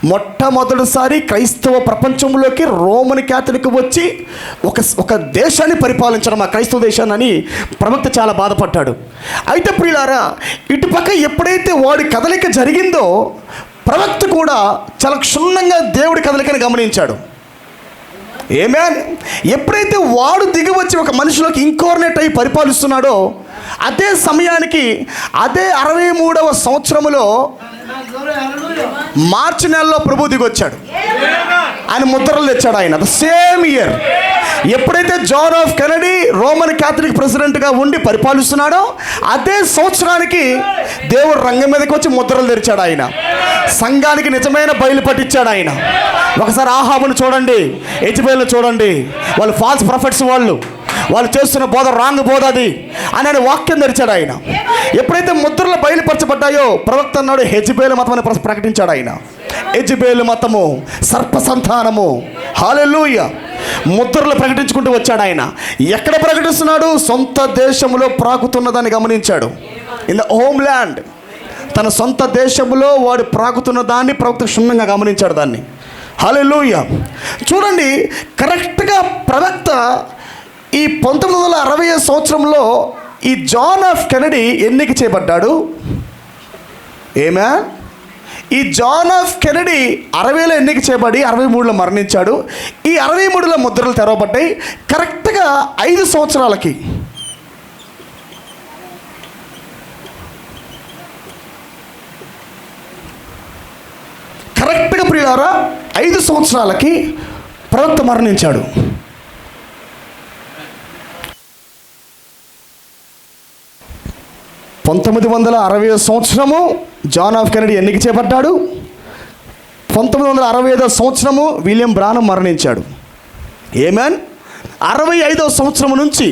మొట్టమొదటిసారి క్రైస్తవ ప్రపంచంలోకి రోమన్ క్యాథలిక్ వచ్చి ఒక దేశాన్ని పరిపాలించడం, ఆ క్రైస్తవ దేశాన్ని అని ప్రవక్త చాలా బాధపడ్డాడు. అయితే ప్రియులారా, ఇటుపక్క ఎప్పుడైతే వాడి కదలిక జరిగిందో ప్రవక్త కూడా చాలా క్షుణ్ణంగా దేవుడి కదలికని గమనించాడు. ఆమేన్. ఎప్పుడైతే వాడు దిగి వచ్చి ఒక మనిషిలోకి ఇంకోర్నేట్ అయి పరిపాలిస్తున్నాడో అదే సమయానికి అదే 63వ సంవత్సరంలో మార్చి నెలలో ప్రభు దిగొచ్చాడు. ఆయన ముద్రలు తెచ్చాడు. ఆయన సేమ్ ఇయర్ ఎప్పుడైతే John F Kennedy Roman Catholic ప్రెసిడెంట్గా ఉండి పరిపాలిస్తున్నాడో అదే సంవత్సరానికి దేవుడు రంగం మీదకి వచ్చి ముద్రలు తెరిచాడు. ఆయన సంఘానికి నిజమైన బయలు పట్టించాడు. ఆయన ఒకసారి ఆహాబును చూడండి, యెజబెలును చూడండి. వాళ్ళు ఫాల్స్ ప్రొఫెట్స్, వాళ్ళు చేస్తున్న బోధ రాంగ్ బోధ అది అని వాక్యం తెరిచాడు. ఆయన ఎప్పుడైతే ముద్రలు బయలుపరచబడ్డాయో ప్రవక్త అన్నాడు యెజబెలు మతమని ప్రకటించాడు. ఆయన యెజబెలు మతము, సర్ప సంతానము. హల్లెలూయా. ముద్రలు ప్రకటించుకుంటూ వచ్చాడు. ఆయన ఎక్కడ ప్రకటిస్తున్నాడు? సొంత దేశంలో ప్రాకుతున్నదాన్ని గమనించాడు. ఇన్ ద హోమ్ ల్యాండ్, తన సొంత దేశంలో వాడు ప్రాకుతున్న దాన్ని ప్రవక్త క్షుణ్ణంగా గమనించాడు దాన్ని. హల్లెలూయా. చూడండి, కరెక్ట్గా ప్రవక్త ఈ 1960 సంవత్సరంలో ఈ జాన్ ఎఫ్ కెనడీ ఎన్నిక చేయబడ్డాడు. ఈ జాన్ ఎఫ్ కెనడీ 60లో ఎన్నిక చేయబడి 63లో మరణించాడు. ఈ 63లో ముద్రలు తెరవబడ్డాయి. కరెక్ట్గా 5 సంవత్సరాలకి ప్రియులారా 5 సంవత్సరాలకి ప్రవక్త మరణించాడు. సంవత్సరము జాన్ ఎఫ్ కెనడీ ఎన్నిక చేయబడ్డాడు. 1965 సంవత్సరము విలియం బ్రానమ్ మరణించాడు. 65వ సంవత్సరం నుంచి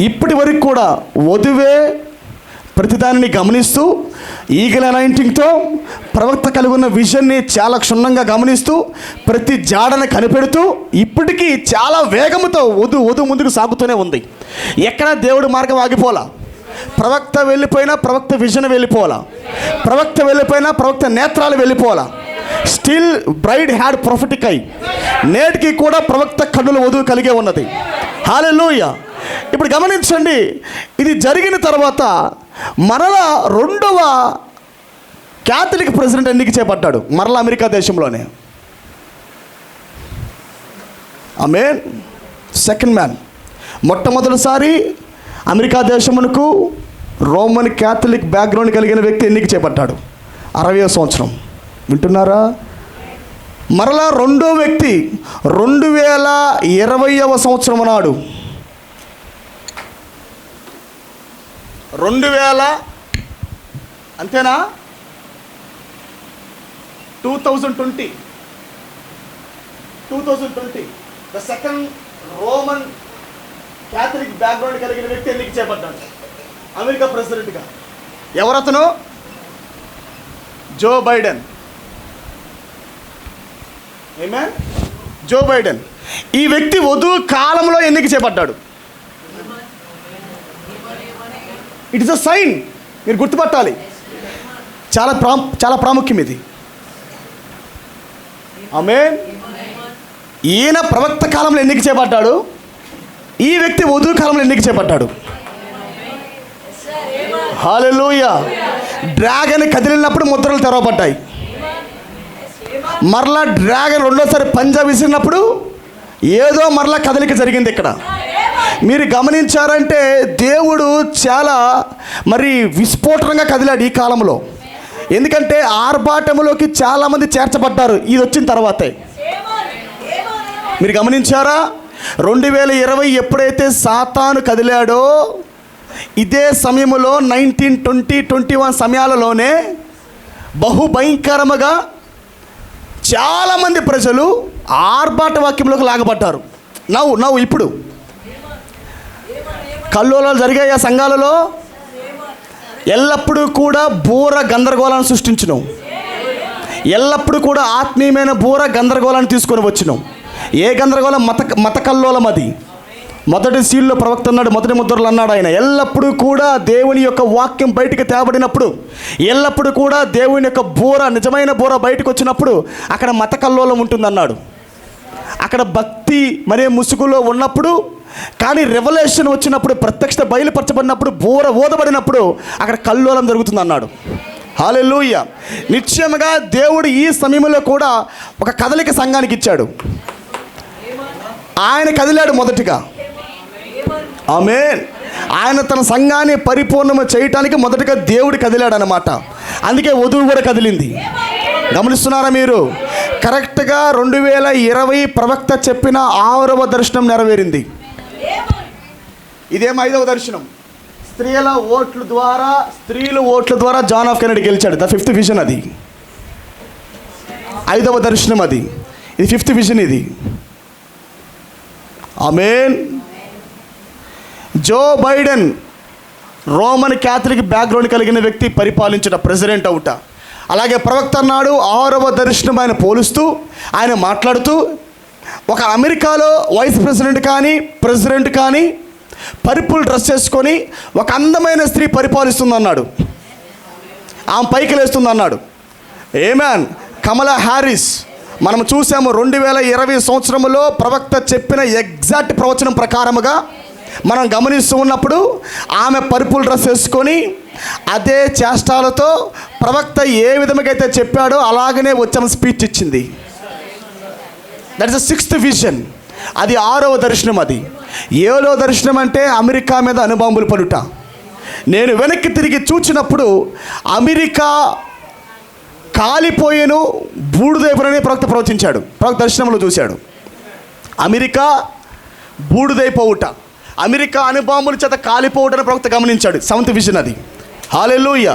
ఇప్పటి వరకు కూడా వధువే ప్రతిదానిని గమనిస్తూ ఈగల అనాయింటింగ్తో ప్రవక్త కలిగి ఉన్న విజన్ని చాలా క్షుణ్ణంగా గమనిస్తూ ప్రతి జాడను కనిపెడుతూ ఇప్పటికీ చాలా వేగంతో వధు ముందుకు సాగుతూనే ఉంది. ఎక్కడ దేవుడి మార్గం ఆగిపోలా. ప్రవక్త వెళ్ళిపోయినా ప్రవక్త విజన్ వెళ్ళిపోవాలా. ప్రవక్త వెళ్ళిపోయినా ప్రవక్త నేత్రాలు వెళ్ళిపోవాలా. Still bride had prophetic eye. నేటికి కూడా ప్రవక్త కన్నుల వధువు కలిగే ఉన్నది. హల్లెలూయా. ఇప్పుడు గమనించండి, ఇది జరిగిన తర్వాత మరలా 2వ క్యాథలిక్ ప్రెసిడెంట్ ఎన్నిక చేయబడ్డాడు, మరలా అమెరికా దేశంలోనే. ఆమేన్. Second man. మొట్టమొదటిసారి అమెరికా దేశమునకు రోమన్ క్యాథలిక్ బ్యాక్గ్రౌండ్ కలిగిన వ్యక్తి ఎన్నిక చేయబడ్డాడు 60వ సంవత్సరం. వింటున్నారా? మరలా 2వ వ్యక్తి 2020వ సంవత్సరం నాడు 2000 అంతేనా 2020 the second Roman Catholic background కలిగిన వ్యక్తి ఎన్నిక చేయబడ్డాడు అమెరికా ప్రెసిడెంట్గా. ఎవరతను? Joe Biden. Joe Biden. ఈ వ్యక్తి వధువు కాలంలో ఎన్నిక చేయబడ్డాడు. It is a sign. మీరు గుర్తుపట్టాలి. చాలా ప్రాముఖ్యం ఇది. ఆమేన్. ఈయన ప్రవక్త కాలంలో ఎన్నిక చేయబడ్డాడు. ఈ వ్యక్తి వధువు కాలంలో ఎన్నిక చేయబడ్డాడు. హల్లెలూయా. డ్రాగన్ కదిలినప్పుడు ముద్రలు తెరవబడ్డాయి. మరలా డ్రాగన్ రెండోసారి పంజా విసిరినప్పుడు ఏదో మరలా కదలిక జరిగింది. ఇక్కడ మీరు గమనించారంటే దేవుడు చాలా విస్ఫోటనంగా కదిలాడు ఈ కాలంలో. ఎందుకంటే ఆర్భాటములోకి చాలామంది చేర్చబడ్డారు ఇది వచ్చిన తర్వాతే. మీరు గమనించారా? 2020 ఎప్పుడైతే సాతాను కదిలాడో ఇదే సమయంలో 1920-21 సమయాలలోనే బహుభయంకరముగా చాలామంది ప్రజలు ఆర్భాట వాక్యంలోకి లాగబడ్డారు. నవ్వు ఇప్పుడు కల్లోలాలు జరిగాయి ఆ సంఘాలలో. ఎల్లప్పుడూ కూడా బూర గందరగోళాన్ని సృష్టించును. ఎల్లప్పుడూ కూడా ఆత్మీయమైన బూర గందరగోళాన్ని తీసుకొని వచ్చినాం. ఏ గందరగోళం? మత కల్లోలం. అది మొదటి సీల్లో ప్రవక్త అన్నాడు, మొదటి ముద్రలు అన్నాడు ఆయన. ఎల్లప్పుడూ కూడా దేవుని యొక్క వాక్యం బయటికి తేబడినప్పుడు, ఎల్లప్పుడూ కూడా దేవుని యొక్క బూర, నిజమైన బూర బయటకు వచ్చినప్పుడు అక్కడ మత కల్లోలం ఉంటుందన్నాడు. అక్కడ భక్తి మరే ముసుగులో ఉన్నప్పుడు, కానీ రెవల్యూషన్ వచ్చినప్పుడు, ప్రత్యక్షత బయలుపరచబడినప్పుడు, బూర ఊదబడినప్పుడు అక్కడ కల్లోలం జరుగుతుంది అన్నాడు. హల్లెలూయా. నిశ్చయముగా దేవుడు ఈ సమయంలో కూడా ఒక కదలిక సంఘానికి ఇచ్చాడు. ఆయన కదిలాడు మొదటిగా. ఆమేన్. ఆయన తన సంఘాన్ని పరిపూర్ణము చేయటానికి మొదటగా దేవుడు కదిలాడు అన్నమాట. అందుకే వధువు కూడా కదిలింది. గమనిస్తున్నారా మీరు? కరెక్ట్గా 2020 ప్రవక్త చెప్పిన 6వ దర్శనం నెరవేరింది. ఇదేమో 5వ దర్శనం. స్త్రీల ఓట్ల ద్వారా జాన్ ఎఫ్ కెనడీ గెలిచాడు. The 5th vision. అది 5వ దర్శనం. అది 5th విజన్. ఇది amen. Joe Biden Roman Catholic background కలిగిన వ్యక్తి పరిపాలించుట, ప్రెసిడెంట్ అవుట. అలాగే ప్రవక్త అన్నాడు 6వ దర్శనం ఆయన పోలుస్తూ, ఆయన మాట్లాడుతూ, ఒక అమెరికాలో వైస్ ప్రెసిడెంట్ కానీ పర్పుల్ డ్రెస్ చేసుకొని ఒక అందమైన స్త్రీ పరిపాలిస్తుంది అన్నాడు. ఆమె పైకి లేస్తుంది అన్నాడు. ఆమేన్. కమలా హ్యారిస్ మనం చూసాము 2020 సంవత్సరంలో ప్రవక్త చెప్పిన ఎగ్జాక్ట్ ప్రవచనం ప్రకారముగా మనం గమనిస్తూ ఉన్నప్పుడు ఆమె పర్పుల్ డ్రెస్ వేసుకొని అదే చేష్టాలతో ప్రవక్త ఏ విధంగా అయితే చెప్పాడో అలాగనే వచ్చాము స్పీచ్ ఇచ్చింది. That is the 6th vision. అది 6వ దర్శనం. అది 7వ దర్శనం అంటే అమెరికా మీద అణుబాంబులు పడుట. నేను వెనక్కి తిరిగి చూచినప్పుడు అమెరికా కాలిపోయేను బూడిదైపోనని ప్రవక్త ప్రవచించాడు. ప్రవక్త దర్శనంలో చూశాడు. అమెరికా బూడిదైపోవుట, అమెరికా అణుబాంబుల చేత కాలిపోవటని ప్రవక్త గమనించాడు. 7th విజన్ అది. హల్లెలూయా.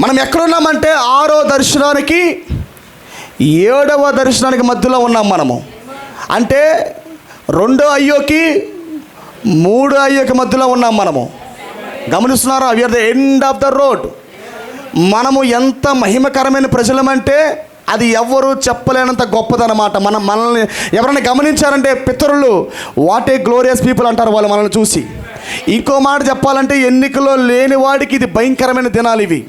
మనం ఎక్కడున్నామంటే 6వ దర్శనానికి 7వ దర్శనానికి మధ్యలో ఉన్నాం మనము. అంటే 2 అయ్యోకి 3 అయ్యోకి మధ్యలో ఉన్నాం మనము. గమనిస్తున్నారా? We are the end of the road. మనము ఎంత మహిమకరమైన ప్రజలమంటే అది ఎవ్వరూ చెప్పలేనంత గొప్పదన్నమాట. మనల్ని ఎవరైనా గమనించారంటే పితరులు వాట్ ఏ గ్లోరియస్ పీపుల్ అంటారు వాళ్ళు మనల్ని చూసి. ఇంకో మాట చెప్పాలంటే ఎన్నికలో లేని వాడికి ఇది భయంకరమైన దినాలు ఇవి.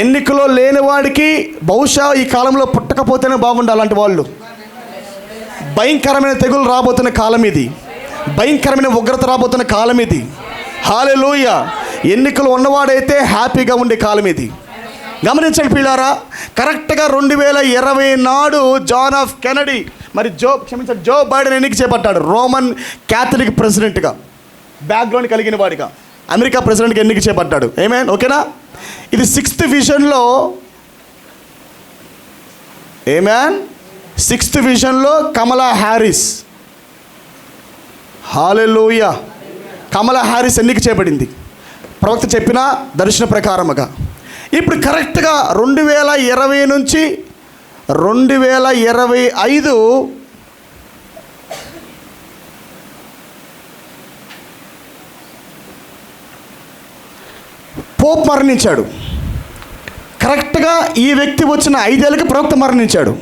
ఎన్నికలో లేని వాడికి బహుశా ఈ కాలంలో పుట్టకపోతేనే బాగుండాలి. అలాంటి వాళ్ళు భయంకరమైన తెగులు రాబోతున్న కాలం ఇది. భయంకరమైన ఉగ్రత రాబోతున్న కాలం ఇది. హల్లెలూయా. ఎన్నికలు ఉన్నవాడైతే హ్యాపీగా ఉండే కాలం ఇది. గమనించండి పిల్లారా, కరెక్ట్గా 2020 నాడు John F Kennedy Joe Biden ఎన్నిక చేపట్టాడు. రోమన్ క్యాథలిక్ ప్రెసిడెంట్గా బ్యాక్గ్రౌండ్ కలిగిన వాడిగా అమెరికా ప్రెసిడెంట్గా ఎన్నిక చేపట్టాడు. ఏమేన్ ఓకేనా? ఇది 6th విజన్లో. ఏమేన్ 6th విజన్లో కమలా హ్యారిస్. హల్లెలూయా. కమలా హ్యారిస్ ఎన్నిక చేయబడింది ప్రవక్త చెప్పిన దర్శన ప్రకారముగా. ఇప్పుడు కరెక్ట్గా 2020 నుంచి 2025 పోప్ మరణించాడు. కరెక్ట్గా ఈ వ్యక్తి వచ్చిన 5 ఏళ్ళకి ప్రవక్త మరణించాడు.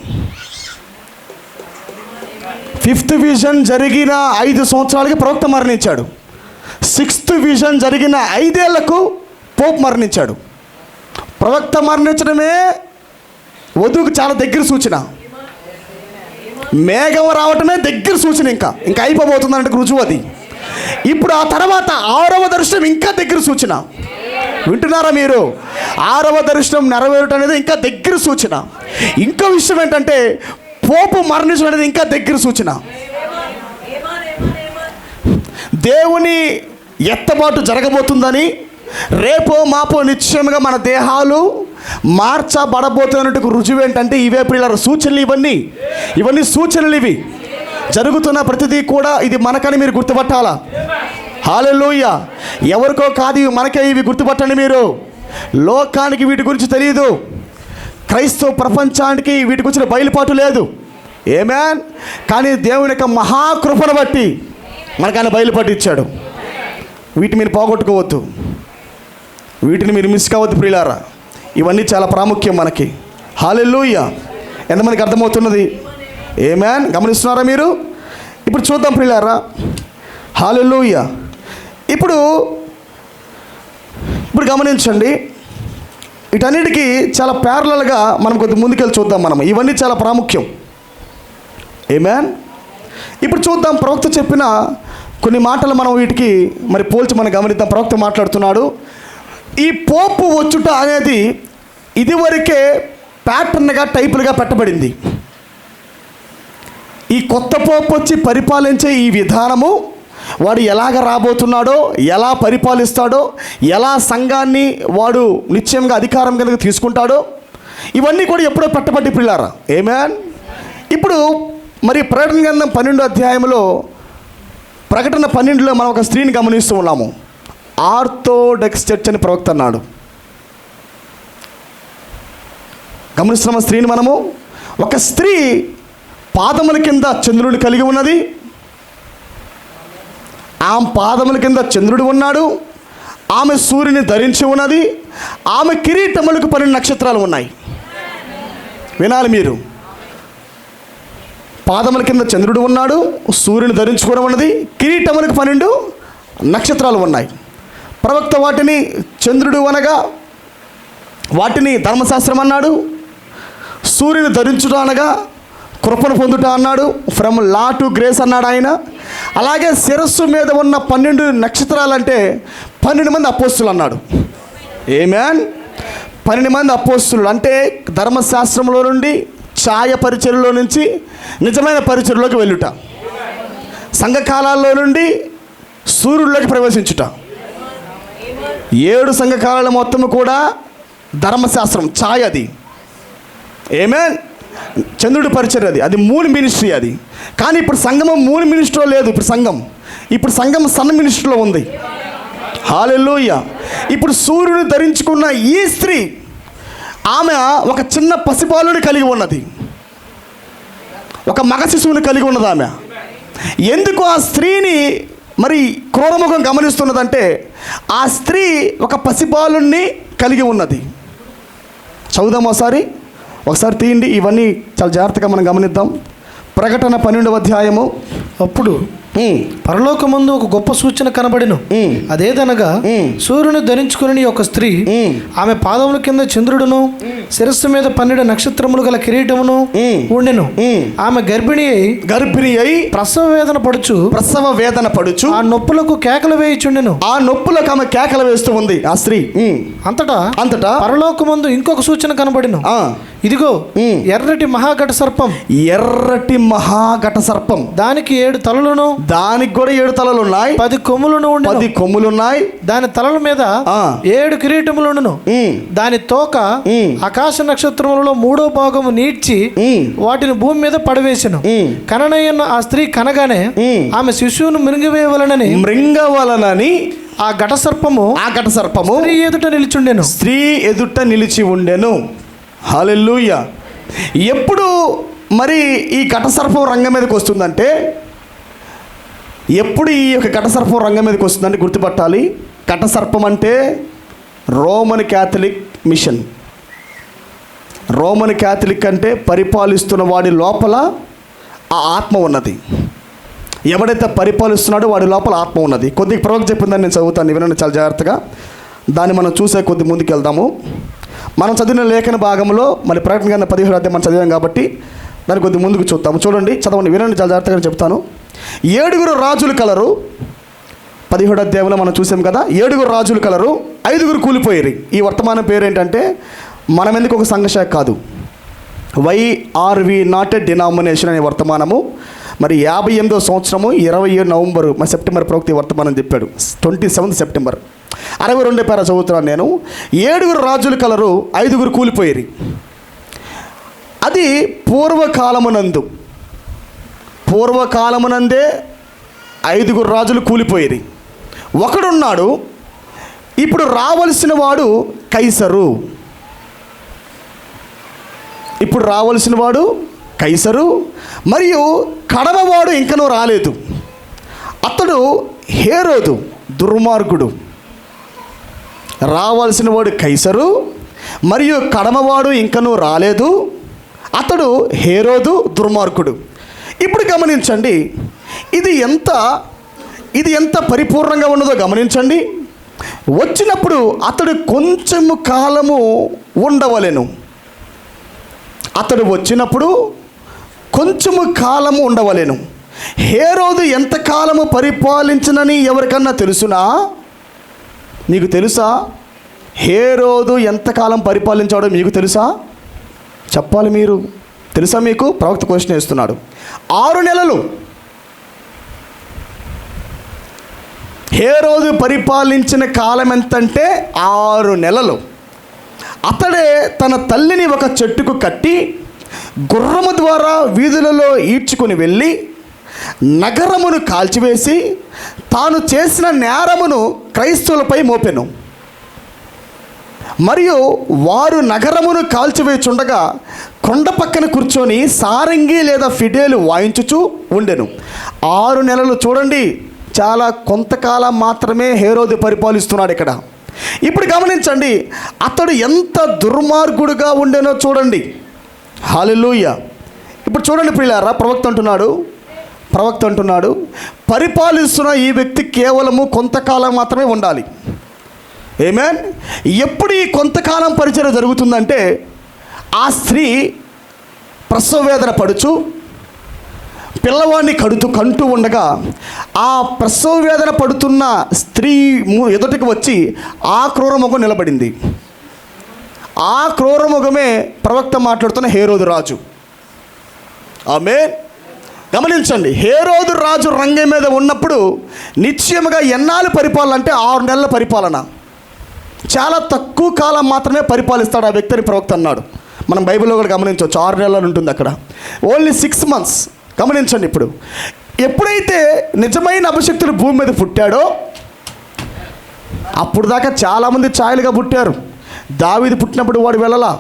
5th విజన్ జరిగిన 5 సంవత్సరాలకి ప్రవక్త మరణించాడు. 6th విజన్ జరిగిన 5 ఏళ్లకు పోప్ మరణించాడు. ప్రవక్త మరణించడమే వధువుకు చాలా దగ్గర సూచన. మేఘం రావటమే దగ్గర సూచన. ఇంకా అయిపోబోతుందంటే రుజువు అది. ఇప్పుడు ఆ తర్వాత 6వ దర్శనం ఇంకా దగ్గర సూచన. వింటున్నారా మీరు? 6వ దర్శనం నెరవేరటం అనేది ఇంకా దగ్గర సూచన. ఇంకో విషయం ఏంటంటే పోపు మరణించడం అనేది ఇంకా దగ్గర సూచన. దేవుని ఎత్తబాటు జరగబోతుందని, రేపో మాపో నిశ్చయంగా మన దేహాలు మార్చబడబోతున్నట్టు రుజువు ఏంటంటే ఇవే పిల్లల సూచనలు. ఇవన్నీ సూచనలు. ఇవి జరుగుతున్న ప్రతిదీ కూడా ఇది మనకని మీరు గుర్తుపట్టాలా. హల్లెలూయా. ఎవరికో కాదు, ఇవి మనకే. ఇవి గుర్తుపట్టండి మీరు. లోకానికి వీటి గురించి తెలియదు. క్రైస్తవ ప్రపంచానికి వీటి గురించిన బయలుపాటు లేదు. ఏమేన్. కానీ దేవుని యొక్క మహాకృపను బట్టి మనకు ఆయన బయలుపాటు ఇచ్చాడు. వీటిని మీరు పోగొట్టుకోవద్దు, వీటిని మీరు మిస్ కావద్దు ప్రియులారా. ఇవన్నీ చాలా ప్రాముఖ్యం మనకి. హల్లెలూయా. ఎంతమందికి అర్థమవుతున్నది? ఏమేన్. గమనిస్తున్నారా మీరు? ఇప్పుడు చూద్దాం ప్రియులారా. హల్లెలూయా. ఇప్పుడు గమనించండి, వీటన్నిటికీ చాలా ప్యారలల్గా మనం కొద్దిగా ముందుకెళ్ళి చూద్దాం. మనం ఇవన్నీ చాలా ప్రాముఖ్యం. ఆమేన్. ఇప్పుడు చూద్దాం ప్రవక్త చెప్పిన కొన్ని మాటలు మనం వీటికి మరి పోల్చి మనం గమనిద్దాం. ప్రవక్త మాట్లాడుతున్నాడు, ఈ పోపు వచ్చుట అనేది ఇదివరకే ప్యాటర్న్గా టైపులుగా పెట్టబడింది. ఈ కొత్త పోపు వచ్చి పరిపాలించే ఈ విధానము, వాడు ఎలాగ రాబోతున్నాడో, ఎలా పరిపాలిస్తాడో, ఎలా సంఘాన్ని వాడు నిశ్చయంగా అధికారం కింద తీసుకుంటాడో, ఇవన్నీ కూడా ఎప్పుడో పెట్టబట్టి పిల్లారా. ఆమేన్. ఇప్పుడు మరి ప్రకటన గ్రంథం 12వ అధ్యాయంలో ప్రకటన 12లో మనం ఒక స్త్రీని గమనిస్తూ ఉన్నాము. ఆర్థోడాక్స్ చర్చ్ అని ప్రవక్త అన్నాడు. గమనిస్తున్న స్త్రీని మనము, ఒక స్త్రీ పాదముల కింద చంద్రుడిని కలిగి ఉన్నది. ఆమె పాదముల కింద చంద్రుడు ఉన్నాడు. ఆమె సూర్యుని ధరించి ఉన్నది. ఆమె కిరీటములకు 12 నక్షత్రాలు ఉన్నాయి. వినాలి మీరు. పాదముల కింద చంద్రుడు ఉన్నాడు, సూర్యుని ధరించుకోవడం ఉన్నది, కిరీటములకు 12 నక్షత్రాలు ఉన్నాయి. ప్రవక్త వాటిని చంద్రుడు అనగా వాటిని ధర్మశాస్త్రం అన్నాడు, సూర్యుని ధరించుట అనగా కృపను పొందుట అన్నాడు. ఫ్రమ్ లా టు గ్రేస్ అన్నాడు ఆయన. అలాగే శిరస్సు మీద ఉన్న 12 నక్షత్రాలంటే 12 మంది అపోస్తులు అన్నాడు. ఆమేన్. 12 మంది అపోస్తులు అంటే ధర్మశాస్త్రంలో నుండి ఛాయ పరిచర్యలో నుంచి నిజమైన పరిచర్యలోకి వెళ్ళుట, సంఘకాలాల్లో నుండి సూర్యుడిలోకి ప్రవేశించుట. 7 సంఘకాలాల మొత్తము కూడా ధర్మశాస్త్రం ఛాయ అది. ఆమేన్. చంద్రుడి పరిచర్య అది మూన్ మినిస్ట్రీ అది. కానీ ఇప్పుడు సంఘం మూన్ మినిస్ట్రీలో లేదు. ఇప్పుడు సంఘం సన్ మినిస్ట్రీలో ఉంది. హల్లెలూయా. ఇప్పుడు సూర్యుని ధరించుకున్న ఈ స్త్రీ, ఆమె ఒక చిన్న పసిపాలుని కలిగి ఉన్నది, ఒక మగ శిశువుని కలిగి ఉన్నది ఆమె. ఎందుకు ఆ స్త్రీని మరి క్రూరముఖం గమనిస్తున్నదంటే, ఆ స్త్రీ ఒక పసిపాలుని కలిగి ఉన్నది. చదువుదాం ఒకసారి తీయండి. ఇవన్నీ చాలా జాగ్రత్తగా మనం గమనిద్దాం. ప్రకటన 12వ అధ్యాయము. అప్పుడు పరలోకమందు ఒక గొప్ప సూచన కనబడెను. అదేదనగా సూర్యుని ధరించుకుని ఒక స్త్రీ, ఆమె పాదముల కింద చంద్రుడును, శిరస్సు మీద 12 నక్షత్రములు గల కిరీటమును ఉండెను. ఆమె గర్భిణి అయి ప్రసవ వేదన పడుచు ఆ నొప్పులకు కేకలు వేయుచుండెను. ఆ నొప్పులకు ఆమె కేకలు వేస్తూ ఉంది ఆ స్త్రీ. అంతటా పరలోకమందు ఇంకొక సూచన కనబడెను. ఇదిగో ఎర్రటి మహాఘట సర్పం, దానికి 7 తలలను, దానికి కూడా 7 తలలు ఉన్నాయి, 10 కొమ్ములు ఉన్నాయి. దాని తలల మీద 7 కిరీటములను. దాని తోక ఆకాశ నక్షత్రములలో 3వ భాగము నీడ్చి వాటిని భూమి మీద పడవేసెను. కననయ్యన్న ఆ స్త్రీ కనగానే ఆమె శిశువును మృంగవలనని ఆ ఘట సర్పము స్త్రీ ఎదుట నిలిచి ఉండెను. హల్లెలూయా. ఎప్పుడు మరి ఈ ఘట సర్పం రంగం మీదకి వస్తుందంటే, ఎప్పుడు ఈ యొక్క ఘట సర్పం రంగం మీదకి వస్తుందంటే గుర్తుపట్టాలి. ఘట సర్పం అంటే Roman Catholic machine. Roman Catholic అంటే పరిపాలిస్తున్న వాడి లోపల ఆ ఆత్మ ఉన్నది. ఎవడైతే పరిపాలిస్తున్నాడో వాడి లోపల ఆత్మ ఉన్నది. కొద్దిగా ప్రవక్త చెప్పిందని నేను చదువుతాను, వినండి చాలా జాగ్రత్తగా. దాన్ని మనం చూసే కొద్ది ముందుకు వెళ్దాము. మనం చదివిన లేఖన భాగంలో మరి ప్రకటన గ్రంథం 17వ అధ్యాయం మనం చదివాం కాబట్టి దాన్ని కొద్ది ముందుకు చూద్దాము. చూడండి, చదవండి, వినండి, చాలా జాగ్రత్తగా చెప్తాను. 7 రాజులు కలరు. 17వ అధ్యాయంలో మనం చూసాం కదా. 7 రాజులు కలరు, 5 కూలిపోయారు. ఈ వర్తమానం పేరు ఏంటంటే, మనం ఎందుకు ఒక సంఘశాఖ కాదు, వైఆర్వి నాట్ ఎ డినామినేషన్ అనే వర్తమానము. మరి 58వ సంవత్సరము 27 సెప్టెంబర్ ప్రవక్త వర్తమానం చెప్పాడు. 27 సెప్టెంబర్ 62 పేర చదువుతున్నాను నేను. 7 రాజులు కలరు, 5 కూలిపోయారు. అది పూర్వకాలమునందే 5 రాజులు కూలిపోయారు. ఒకడున్నాడు, ఇప్పుడు రావలసిన వాడు కైసరు, మరియు కడమవాడు ఇంకనూ రాలేదు. అతడు హేరోదు, దుర్మార్గుడు. రావాల్సిన వాడు కైసరు, మరియు కడమవాడు ఇంకనూ రాలేదు. అతడు హేరోదు, దుర్మార్గుడు. ఇప్పుడు గమనించండి, ఇది ఎంత పరిపూర్ణంగా ఉన్నదో గమనించండి. వచ్చినప్పుడు అతడు కొంచెము కాలము ఉండవలెను. హేరోదు ఎంతకాలము పరిపాలించనని ఎవరికన్నా తెలుసునా? నీకు తెలుసా? హేరోదు ఎంతకాలం పరిపాలించాడో మీకు తెలుసా? చెప్పాలి మీరు. తెలుసా మీకు? ప్రవక్త క్వశ్చన్ వేస్తున్నాడు. 6 నెలలు హేరోదు పరిపాలించిన కాలం ఎంతంటే 6 నెలలు. అతడే తన తల్లిని ఒక చెట్టుకు కట్టి గుర్రము ద్వారా వీధులలో ఈడ్చుకుని వెళ్ళి నగరమును కాల్చివేసి తాను చేసిన నేరమును క్రైస్తవులపై మోపెను. మరియు వారు నగరమును కాల్చివేచుండగా కొండ పక్కన కూర్చొని సారంగి లేదా ఫిడేలు వాయించుచూ ఉండెను. 6 నెలలు చూడండి, చాలా కొంతకాలం మాత్రమే హేరోదు పరిపాలిస్తున్నాడు ఇక్కడ. ఇప్పుడు గమనించండి, అతడు ఎంత దుర్మార్గుడుగా ఉండెనో చూడండి. హల్లెలూయా. ఇప్పుడు చూడండి ప్రియులారా, ప్రవక్త అంటున్నాడు పరిపాలిస్తున్న ఈ వ్యక్తి కేవలము కొంతకాలం మాత్రమే ఉండాలి. ఆమేన్. ఎప్పుడు ఈ కొంతకాలం పరిచర్య జరుగుతుందంటే, ఆ స్త్రీ ప్రసవ వేదన పడుచు పిల్లవాడిని కంటూ ఉండగా ఆ ప్రసవ వేదన పడుతున్న స్త్రీ ఎదుటికి వచ్చి ఆ క్రూరముఖం నిలబడింది. ఆ క్రూరముఖమే ప్రవక్త మాట్లాడుతున్న హేరోదు రాజు. ఆమేన్. గమనించండి, హేరోదు రాజు రంగం మీద ఉన్నప్పుడు నిశ్చయముగా ఎన్నాళ్ళు పరిపాలన అంటే 6 నెలల పరిపాలన. చాలా తక్కువ కాలం మాత్రమే పరిపాలిస్తాడు ఆ వ్యక్తిని ప్రవక్త అన్నాడు. మనం బైబిల్లో కూడా గమనించవచ్చు, 6 నెలలు ఉంటుంది అక్కడ, ఓన్లీ 6 months. గమనించండి, ఇప్పుడు ఎప్పుడైతే నిజమైన అభిషక్తుడు భూమి మీద పుట్టాడో అప్పుడు దాకా చాలామంది ఛాయలుగా పుట్టారు. దావీదు పుట్టినప్పుడు వాడు వెళ్ళలా.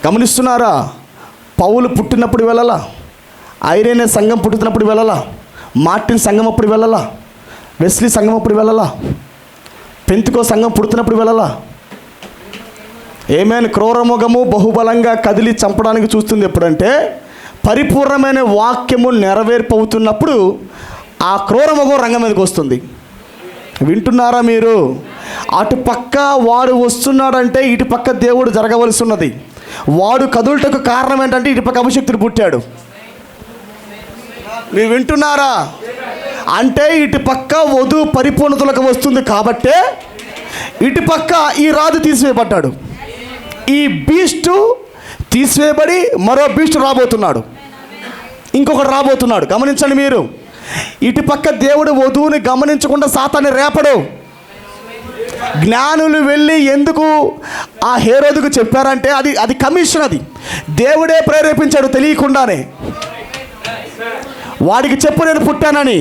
గమనిస్తున్నారా? పౌలు పుట్టినప్పుడు వెళ్ళలా, ఐరేనే సంఘం పుట్టినప్పుడు వెళ్ళలా, మార్టిన్ సంఘం అప్పుడు వెళ్ళలా, వెస్లీ సంఘం అప్పుడు వెళ్ళలా, పెంతుకో సంఘం పుడుతున్నప్పుడు వెళ్ళలా. ఏమైనా క్రూరముఖము బహుబలంగా కదిలి చంపడానికి చూస్తుంది ఎప్పుడంటే పరిపూర్ణమైన వాక్యము నెరవేర్పు అవుతున్నప్పుడు ఆ క్రూరముఖం రంగం మీదకి వస్తుంది. వింటున్నారా మీరు? అటు పక్క వాడు వస్తున్నాడంటే ఇటు పక్క దేవుడు జరగవలసి ఉన్నది. వాడు కదులుటకు కారణం ఏంటంటే ఇటు పక్క అభిషక్తుడు పుట్టాడు. మీరు వింటున్నారా? అంటే ఇటు పక్క వధువు పరిపూర్ణతలకు వస్తుంది కాబట్టే ఇటు పక్క ఈ రాజు తీసివేయబడ్డాడు. ఈ బీస్టు తీసివేయబడి మరో బీస్టు రాబోతున్నాడు, ఇంకొకటి రాబోతున్నాడు. గమనించండి మీరు, ఇటు పక్క దేవుడు వధువుని గమనించకుండా సాతాన్ని రేపడు. జ్ఞానులు వెళ్ళి ఎందుకు ఆ హేరోదుకు చెప్పారంటే అది కమిషన్, అది దేవుడే ప్రేరేపించాడు తెలియకుండానే. వాడికి చెప్పు నేను పుట్టానని.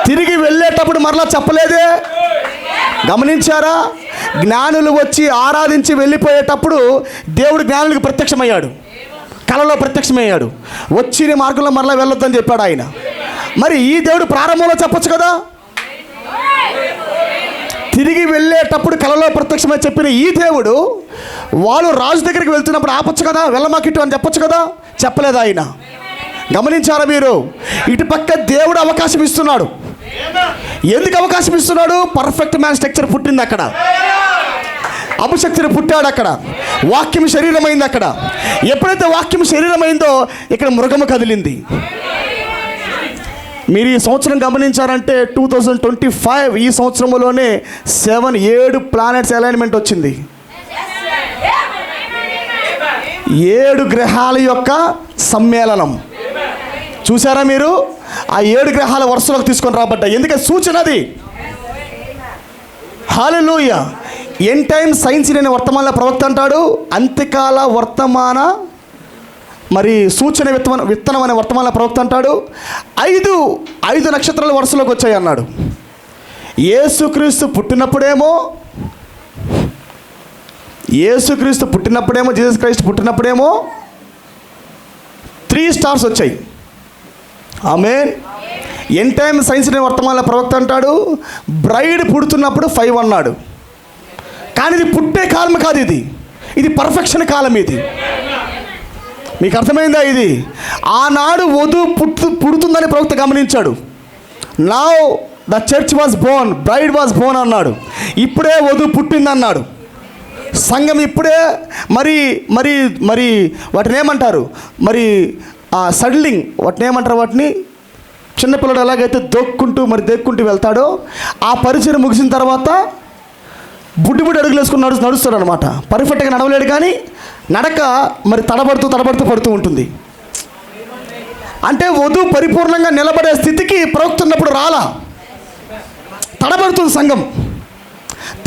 తిరిగి వెళ్ళేటప్పుడు మరలా చెప్పలేదే. గమనించారా? జ్ఞానులు వచ్చి ఆరాధించి వెళ్ళిపోయేటప్పుడు దేవుడు జ్ఞానులకు ప్రత్యక్షమయ్యాడు, కలలో ప్రత్యక్షమయ్యాడు. వచ్చిన మార్గంలో మరలా వెళ్ళొద్దని చెప్పాడు ఆయన. మరి ఈ దేవుడు ప్రారంభంలో చెప్పొచ్చు కదా. తిరిగి వెళ్ళేటప్పుడు కలలో ప్రత్యక్షమై చెప్పిన ఈ దేవుడు వాళ్ళు రాజు దగ్గరికి వెళ్తున్నప్పుడు ఆపచ్చు కదా, వెళ్ళమాకిట్టు అని చెప్పొచ్చు కదా. చెప్పలేదు ఆయన. గమనించారా మీరు? ఇటు పక్క దేవుడు అవకాశం ఇస్తున్నాడు. ఎందుకు అవకాశం ఇస్తున్నాడు? పర్ఫెక్ట్ మ్యాన్ స్ట్రక్చర్ పుట్టింది అక్కడ, అభిషక్తుడు పుట్టాడు అక్కడ, వాక్యం శరీరమైంది అక్కడ. ఎప్పుడైతే వాక్యం శరీరమైందో ఇక్కడ మృగము కదిలింది. మీరు ఈ సంవత్సరం గమనించారంటే 2025 ఈ సంవత్సరంలోనే 7 ప్లానెట్స్ అలైన్మెంట్ వచ్చింది. 7 గ్రహాల యొక్క సమ్మేళనం చూసారా మీరు? ఆ 7 గ్రహాల వరుసలోకి తీసుకొని రాబడ్డాయి. ఎందుకంటే సూచన అది. హల్లెలూయా. ఎండ్ టైమ్ సైన్స్ అనే వర్తమాన ప్రవక్త అంటాడు, అంత్యకాల వర్తమాన మరి సూచన విత్తనం అనే వర్తమాన ప్రవక్త అంటాడు 5 నక్షత్రాల వరుసలోకి వచ్చాయి అన్నాడు. యేసుక్రీస్తు పుట్టినప్పుడేమో జీసస్ క్రైస్ట్ పుట్టినప్పుడేమో 3 స్టార్స్ వచ్చాయి. ఆమేన్. ఎండ్ టైమ్ సైన్స్ అనే వర్తమాన ప్రవక్త అంటాడు బ్రైడ్ పుడుతున్నప్పుడు 5 అన్నాడు. కానీ ఇది పుట్టే కాలం కాదు, ఇది పర్ఫెక్షన్ కాలం. ఇది మీకు అర్థమైందా? ఇది ఆనాడు వధువు పుడుతుందని ప్రవక్త గమనించాడు. Now the church was Born, braid was Born అన్నాడు. ఇప్పుడే వధువు పుట్టిందన్నాడు. సంఘం ఇప్పుడే మరి మరి మరి వాటిని ఏమంటారు, మరి సడ్లింగ్ వాటిని ఏమంటారు, వాటిని చిన్నపిల్లడు ఎలాగైతే దేక్కుంటూ వెళ్తాడో ఆ పరిచయం ముగిసిన తర్వాత బుడ్డి అడుగులు వేసుకుని నడుస్తాడు అనమాట. పర్ఫెక్ట్గా నడవలేడు, కానీ నడక మరి తడబడుతూ పడుతూ ఉంటుంది. అంటే వధువు పరిపూర్ణంగా నిలబడే స్థితికి ప్రవక్తున్నప్పుడు రాలా. తడబడుతుంది సంఘం,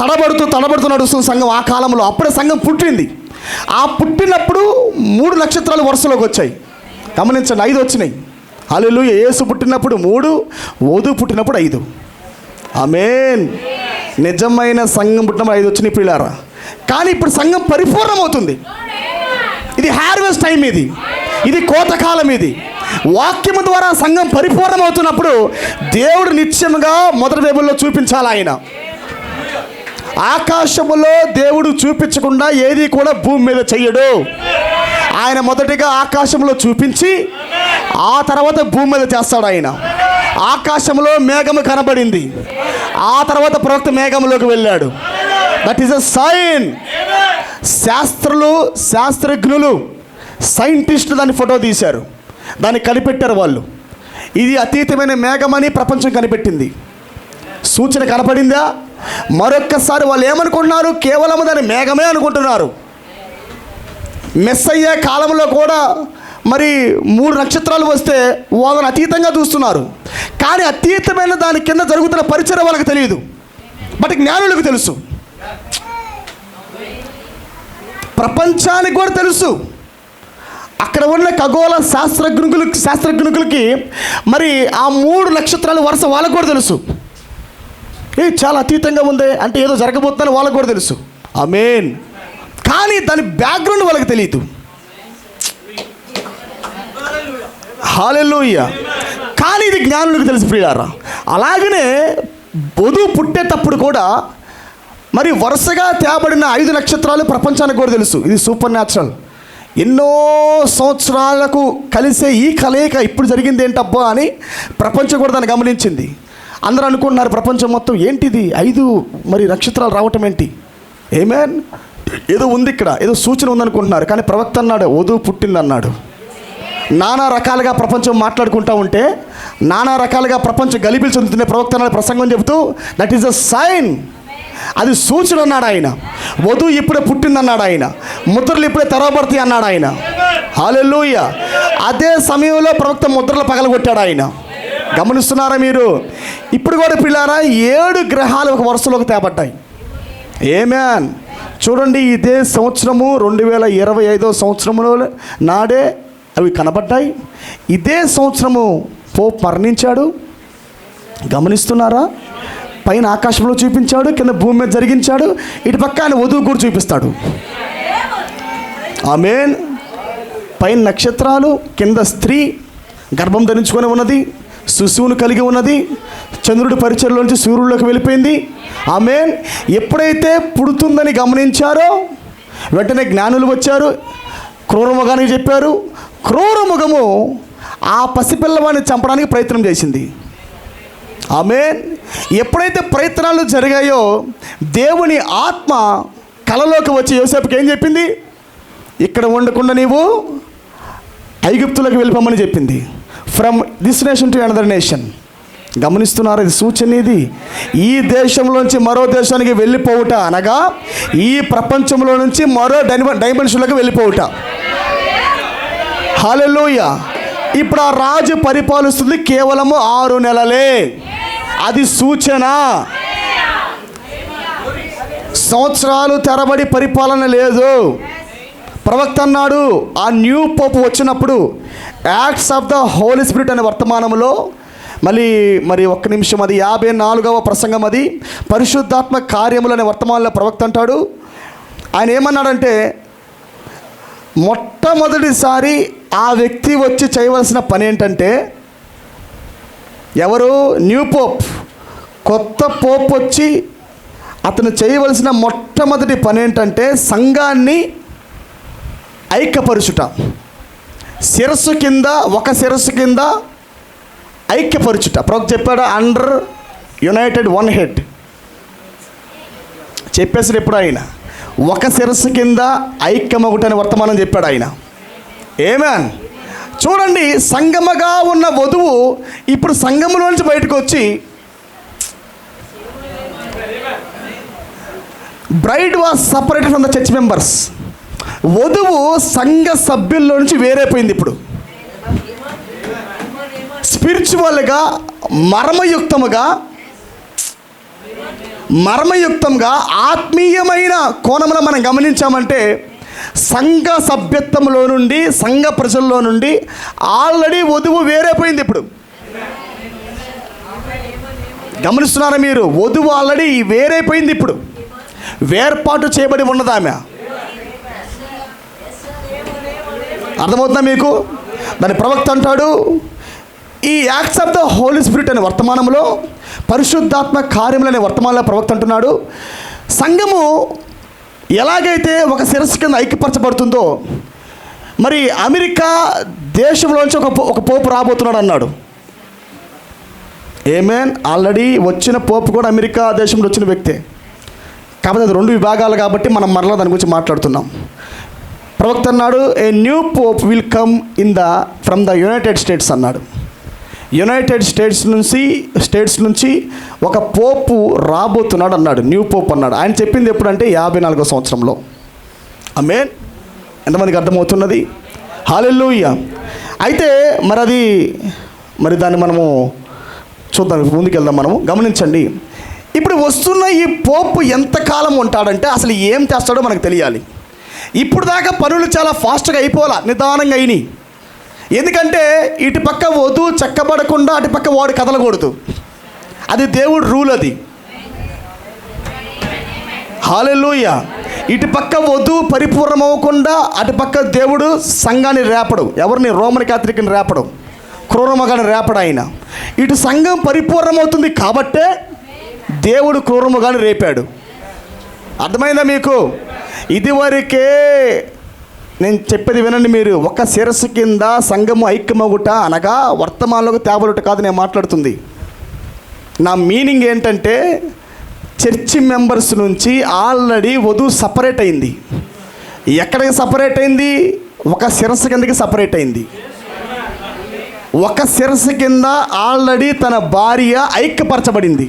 తడబడుతూ నడుస్తుంది సంఘం ఆ కాలంలో. అప్పుడే సంఘం పుట్టింది. ఆ పుట్టినప్పుడు 3 నక్షత్రాలు వరుసలోకి వచ్చాయి. గమనించండి, 5 వచ్చినాయి. హల్లెలూయా. యేసు పుట్టినప్పుడు 3, వధువు పుట్టినప్పుడు 5. ఆమేన్. నిజమైన సంఘం పుట్టినప్పుడు 5 వచ్చినాయి పిల్లారా. కానీ ఇప్పుడు సంఘం పరిపూర్ణమవుతుంది. ఇది హార్వెస్ట్ టైం, ఇది కోతకాలం. ఇది వాక్యము ద్వారా సంఘం పరిపూర్ణమవుతున్నప్పుడు దేవుడు నిత్యముగా మొదటి బైబిల్లో చూపించాలి. ఆయన ఆకాశములో దేవుడు చూపించకుండా ఏది కూడా భూమి మీద చెయ్యడు. ఆయన మొదటిగా ఆకాశంలో చూపించి ఆ తర్వాత భూమి మీద చేస్తాడు. ఆయన ఆకాశంలో మేఘము కనబడింది, ఆ తర్వాత ప్రవక్త మేఘంలోకి వెళ్ళాడు. That is a sign. శాస్త్రజ్ఞులు, సైంటిస్టులు దాన్ని ఫోటో తీశారు, దాన్ని కనిపెట్టారు వాళ్ళు. ఇది అతీతమైన మేఘమని ప్రపంచం కనిపెట్టింది. సూచన కనపడిందా? మరొక్కసారి వాళ్ళు ఏమనుకుంటున్నారు? కేవలం దాని మేఘమే అనుకుంటున్నారు. మెస్సయ్య కాలంలో కూడా మరి 3 నక్షత్రాలు వస్తే వాళ్ళని అతీతంగా చూస్తున్నారు. కానీ అతీతమైన దాని కింద జరుగుతున్న పరిచయం వాళ్ళకి తెలియదు, బట్ జ్ఞానులకు తెలుసు, ప్రపంచానికి కూడా తెలుసు. అక్కడ ఉన్న ఖగోళ శాస్త్రజ్ఞులకి మరి ఆ 3 నక్షత్రాలు వరుస వాళ్ళకు కూడా తెలుసు. చాలా అతీతంగా ఉంది అంటే ఏదో జరగబోతుందని వాళ్ళకు కూడా తెలుసు. ఆమేన్. కానీ దాని బ్యాక్గ్రౌండ్ వాళ్ళకి తెలియదు. హల్లెలూయా. కానీ ఇది జ్ఞానులకు తెలుసు ప్రియులారా. అలాగనే వధువు పుట్టేటప్పుడు కూడా మరి వరుసగా తేబడిన 5 నక్షత్రాలు ప్రపంచానికి కూడా తెలుసు. ఇది సూపర్ న్యాచురల్. ఎన్నో సంవత్సరాలకు కలిసే ఈ కలయిక ఇప్పుడు జరిగింది ఏంటబ్బా అని ప్రపంచం కూడా దాన్ని గమనించింది. అందరూ అనుకుంటున్నారు ప్రపంచం మొత్తం ఏంటిది 5 మరి నక్షత్రాలు రావటం ఏంటి? ఆమేన్. ఏదో ఉంది ఇక్కడ, ఏదో సూచన ఉందనుకుంటున్నారు. కానీ ప్రవక్త అన్నాడు వధువు పుట్టిందన్నాడు. నానా రకాలుగా ప్రపంచం మాట్లాడుకుంటూ ఉంటే, నానా రకాలుగా ప్రపంచం గలిబిలి చెందుతున్న ప్రవక్త అన్నాడు ప్రసంగం చెబుతూ, దట్ ఈస్ అ సైన్, అది సూచన అన్నాడు ఆయన. వధువు ఇప్పుడే పుట్టిందన్నాడు ఆయన. ముద్రలు ఇప్పుడే తెరవబడతాయి అన్నాడు ఆయన. హల్లెలూయా. అదే సమయంలో ప్రవక్త ముద్రలు పగలగొట్టాడు ఆయన. గమనిస్తున్నారా మీరు? ఇప్పుడు కూడా పిల్లారా 7 గ్రహాలు ఒక వరుసలోకి తేబడ్డాయి. ఆమేన్. చూడండి, ఇదే సంవత్సరము 2025 సంవత్సరంలో నాడే అవి కనబడ్డాయి. ఇదే సంవత్సరము పోప్ మరణించాడు. గమనిస్తున్నారా? పైన ఆకాశంలో చూపించాడు, కింద భూమి మీద జరిగించాడు. ఇటు పక్క ఆయన వధువు కూడా చూపిస్తాడు. ఆమేన్. పైన నక్షత్రాలు, కింద స్త్రీ గర్భం ధరించుకొని ఉన్నది, శిశువును కలిగి ఉన్నది, చంద్రుడి పరిచయంలోంచి సూర్యుడిలోకి వెళ్ళిపోయింది. ఆమేన్. ఎప్పుడైతే పుడుతుందని గమనించారో వెంటనే జ్ఞానులు వచ్చారు, క్రూరముగానికి చెప్పారు. క్రూరముగము ఆ పసిపిల్లవాడిని చంపడానికి ప్రయత్నం చేసింది. ఆమేన్. ఎప్పుడైతే ప్రయత్నాలు జరిగాయో దేవుని ఆత్మ కలలోకి వచ్చి యోసేపుకి ఏం చెప్పింది? ఇక్కడ ఉండకుండా నీవు ఐగుప్తులకు వెళ్ళిపోమని చెప్పింది. From this nation to another nation. గమనిస్తున్నారు? ఇది సూచన. ఇది ఈ దేశంలోంచి మరో దేశానికి వెళ్ళిపోవుట అనగా ఈ ప్రపంచంలో నుంచి మరో డైమెన్షన్లోకి వెళ్ళిపోవుట. హల్లెలూయా. ఇప్పుడు ఆ రాజు పరిపాలిస్తుంది కేవలము 6 నెలలే. అది సూచన. సంవత్సరాలు తరబడి పరిపాలన లేదు. ప్రవక్త అన్నాడు ఆ న్యూ పోప్ వచ్చినప్పుడు Acts of the Holy Spirit అనే వర్తమానంలో మరి ఒక్క నిమిషం, అది 54వ ప్రసంగం, అది పరిశుద్ధాత్మ కార్యములు అనే వర్తమానంలో ప్రవక్త అంటాడు. ఆయన ఏమన్నాడంటే మొట్టమొదటిసారి ఆ వ్యక్తి వచ్చి చేయవలసిన పని ఏంటంటే, ఎవరు? న్యూ పోప్, కొత్త పోప్ వచ్చి అతను చేయవలసిన మొట్టమొదటి పని ఏంటంటే సంఘాన్ని ఐక్యపరుచుట. శిరస్సు కింద, ఒక శిరస్సు కింద ఐక్యపరుచుట. ప్రవక్త చెప్పాడు అండర్ యునైటెడ్ వన్ హెడ్ చెప్పేసాడు. ఎప్పుడు ఆయన ఒక శిరస్సు కింద ఐక్యమొకటని వర్తమానం చెప్పాడు ఆయన. ఆమేన్. చూడండి, సంగమగా ఉన్న వధువు ఇప్పుడు సంఘములోంచి బయటకు వచ్చి, braid was separated from the church members. వధువు సంఘ సభ్యుల్లో నుంచి వేరైపోయింది. ఇప్పుడు స్పిరిచువల్గా మర్మయుక్తంగా ఆత్మీయమైన కోణంలో మనం గమనించామంటే సంఘ సభ్యత్వంలో నుండి, సంఘ ప్రజల్లో నుండి ఆల్రెడీ వధువు వేరైపోయింది. ఇప్పుడు గమనిస్తున్నారా మీరు? వధువు ఆల్రెడీ వేరైపోయింది. ఇప్పుడు వేర్పాటు చేయబడి ఉన్నది ఆమె. అర్థమవుతుందా మీకు? దాని ప్రవక్త అంటాడు ఈ Acts of the Holy Spirit అనే వర్తమానంలో, పరిశుద్ధాత్మ కార్యములు అనే వర్తమానంలో ప్రవక్త అంటున్నాడు సంఘము ఎలాగైతే ఒక శిరస్సు కింద ఐక్యపరచబడుతుందో, మరి అమెరికా దేశంలోంచి ఒక పోపు రాబోతున్నాడు అన్నాడు. ఆమేన్. ఆల్రెడీ వచ్చిన పోపు కూడా అమెరికా దేశంలో వచ్చిన వ్యక్తే. కాకపోతే అది 2 విభాగాలు కాబట్టి మనం మరలా దాని గురించి మాట్లాడుతున్నాం. ప్రవక్త అన్నాడు, a new Pope will come from the United states అన్నాడు. యునైటెడ్ స్టేట్స్ నుంచి ఒక పోపు రాబోతున్నాడు అన్నాడు, న్యూ పోప్ అన్నాడు. ఆయన చెప్పింది ఎప్పుడంటే 54వ సంవత్సరంలో. ఆమేన్. ఎంతమందికి అర్థమవుతున్నది? హల్లెలూయా. అయితే మరి దాన్ని మనము చూద్దాం, ముందుకెళ్దాం. మనము గమనించండి, ఇప్పుడు వస్తున్న ఈ పోపు ఎంతకాలం ఉంటాడంటే అసలు ఏం చేస్తాడో మనకు తెలియాలి. ఇప్పుడు దాకా పనులు చాలా ఫాస్ట్గా అయిపోవాలా, నిదానంగా అయినాయి. ఎందుకంటే ఇటు పక్క వధువు చెక్కబడకుండా అటు పక్క వాడు కదలకూడదు. అది దేవుడు రూల్. అది హల్లెలూయా. ఇటు పక్క వధువు పరిపూర్ణం అవ్వకుండా అటు పక్క దేవుడు సంఘాన్ని రేపడు. ఎవరిని? రోమన్ క్యాథలిక్ని రేపడు, క్రూరముగాని రేపడు ఆయన. ఇటు సంఘం పరిపూర్ణమవుతుంది కాబట్టే దేవుడు క్రూరముగాని రేపాడు. అర్థమైందా మీకు? ఇదివరకే నేను చెప్పేది వినండి మీరు. ఒక శిరస్సు కింద సంఘము ఐక్యమగుట అనగా వర్తమానంలోకి తేబడుట కాదు నేను మాట్లాడుతుంది. నా మీనింగ్ ఏంటంటే చర్చి మెంబర్స్ నుంచి ఆల్రెడీ వధువు సపరేట్ అయింది. ఎక్కడికి సపరేట్ అయింది? ఒక శిరస్సు కిందకి సపరేట్ అయింది. ఒక శిరస్సు కింద ఆల్రెడీ తన భార్య ఐక్యపరచబడింది.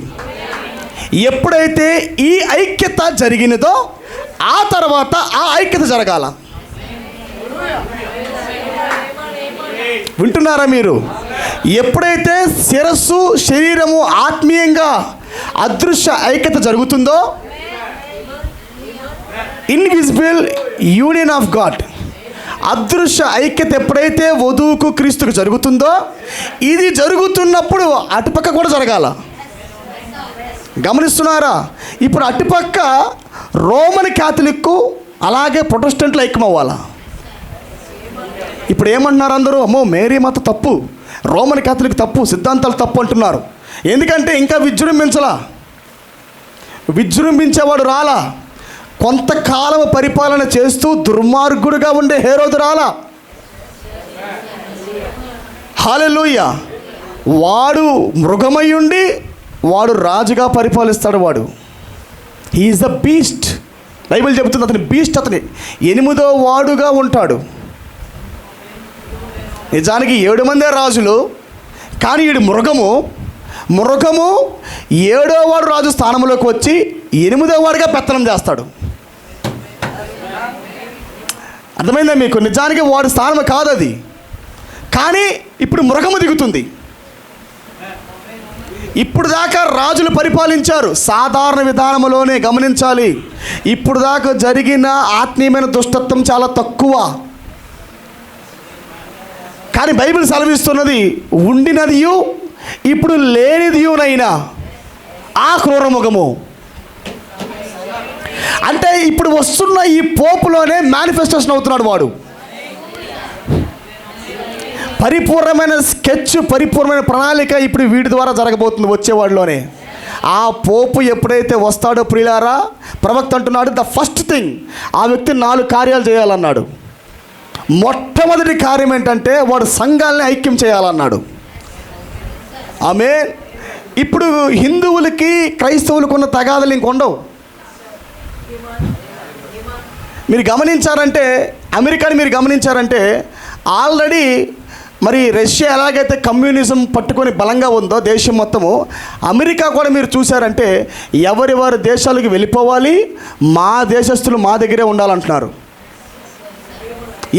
ఎప్పుడైతే ఈ ఐక్యత జరిగినదో ఆ తర్వాత ఆ ఐక్యత జరగాల. వింటున్నారా మీరు? ఎప్పుడైతే శిరస్సు శరీరము ఆత్మీయంగా అదృశ్య ఐక్యత జరుగుతుందో, ఇన్విజిబుల్ యూనియన్ ఆఫ్ గాడ్, అదృశ్య ఐక్యత ఎప్పుడైతే వధువుకు క్రీస్తుకు జరుగుతుందో, ఇది జరుగుతున్నప్పుడు అటుపక్క కూడా జరగాల. గమనిస్తున్నారా? ఇప్పుడు అటుపక్క రోమన్ క్యాథలిక్ అలాగే ప్రొటెస్టెంట్లు ఐక్యమవ్వాలా. ఇప్పుడు ఏమంటున్నారు అందరూ? అమ్మో మేరీ మాత తప్పు, రోమన్ క్యాథలిక్ తప్పు, సిద్ధాంతాలు తప్పు అంటున్నారు. ఎందుకంటే ఇంకా విజృంభించేవాడు రాలా. కొంతకాలం పరిపాలన చేస్తూ దుర్మార్గుడుగా ఉండే హేరోదు రాలా. హల్లెలూయా. వాడు మృగమై ఉండి వాడు రాజుగా పరిపాలిస్తాడు. వాడు హీఈస్ ద బీస్ట్. బైబిల్ చెబుతుంది అతని బీస్ట్, అతని 8వ వాడుగా ఉంటాడు. నిజానికి 7 మందే రాజులు, కానీ వీడు మృగము 7వ వాడు రాజు స్థానంలోకి వచ్చి 8వ వాడిగా పెత్తనం చేస్తాడు. అర్థమైందా మీకు? నిజానికి వాడి స్థానం కాదు అది, కానీ ఇప్పుడు మృగము దిగుతుంది. ఇప్పుడు దాకా రాజులు పరిపాలించారు సాధారణ విధానంలోనే. గమనించాలి, ఇప్పుడు దాకా జరిగిన ఆత్మీయమైన దుష్టత్వం చాలా తక్కువ. కానీ బైబిల్ సెలవిస్తున్నది, ఉండినదియు ఇప్పుడు లేనిదియునైనా ఆ క్రూరముఖము. అంటే ఇప్పుడు వస్తున్న ఈ పోపులోనే మేనిఫెస్టేషన్ అవుతున్నాడు వాడు. పరిపూర్ణమైన స్కెచ్, పరిపూర్ణమైన ప్రణాళిక ఇప్పుడు వీడి ద్వారా జరగబోతుంది వచ్చేవాడిలోనే. ఆ పోపు ఎప్పుడైతే వస్తాడో ప్రియులారా, ప్రవక్త అంటున్నాడు ద ఫస్ట్ థింగ్, ఆ వ్యక్తి 4 కార్యాలు చేయాలన్నాడు. మొట్టమొదటి కార్యం ఏంటంటే వాడు సంఘాలని ఐక్యం చేయాలన్నాడు. ఆమేన్. ఇప్పుడు హిందువులకి క్రైస్తవులకు ఉన్న తగాదలు ఇంకొండవు. మీరు గమనించారంటే, అమెరికాని మీరు గమనించారంటే ఆల్రెడీ మరి రష్యా ఎలాగైతే కమ్యూనిజం పట్టుకొని బలంగా ఉందో దేశం మొత్తము, అమెరికా కూడా మీరు చూశారంటే ఎవరి వారి దేశాలకు వెళ్ళిపోవాలి, మా దేశస్తులు మా దగ్గరే ఉండాలంటున్నారు.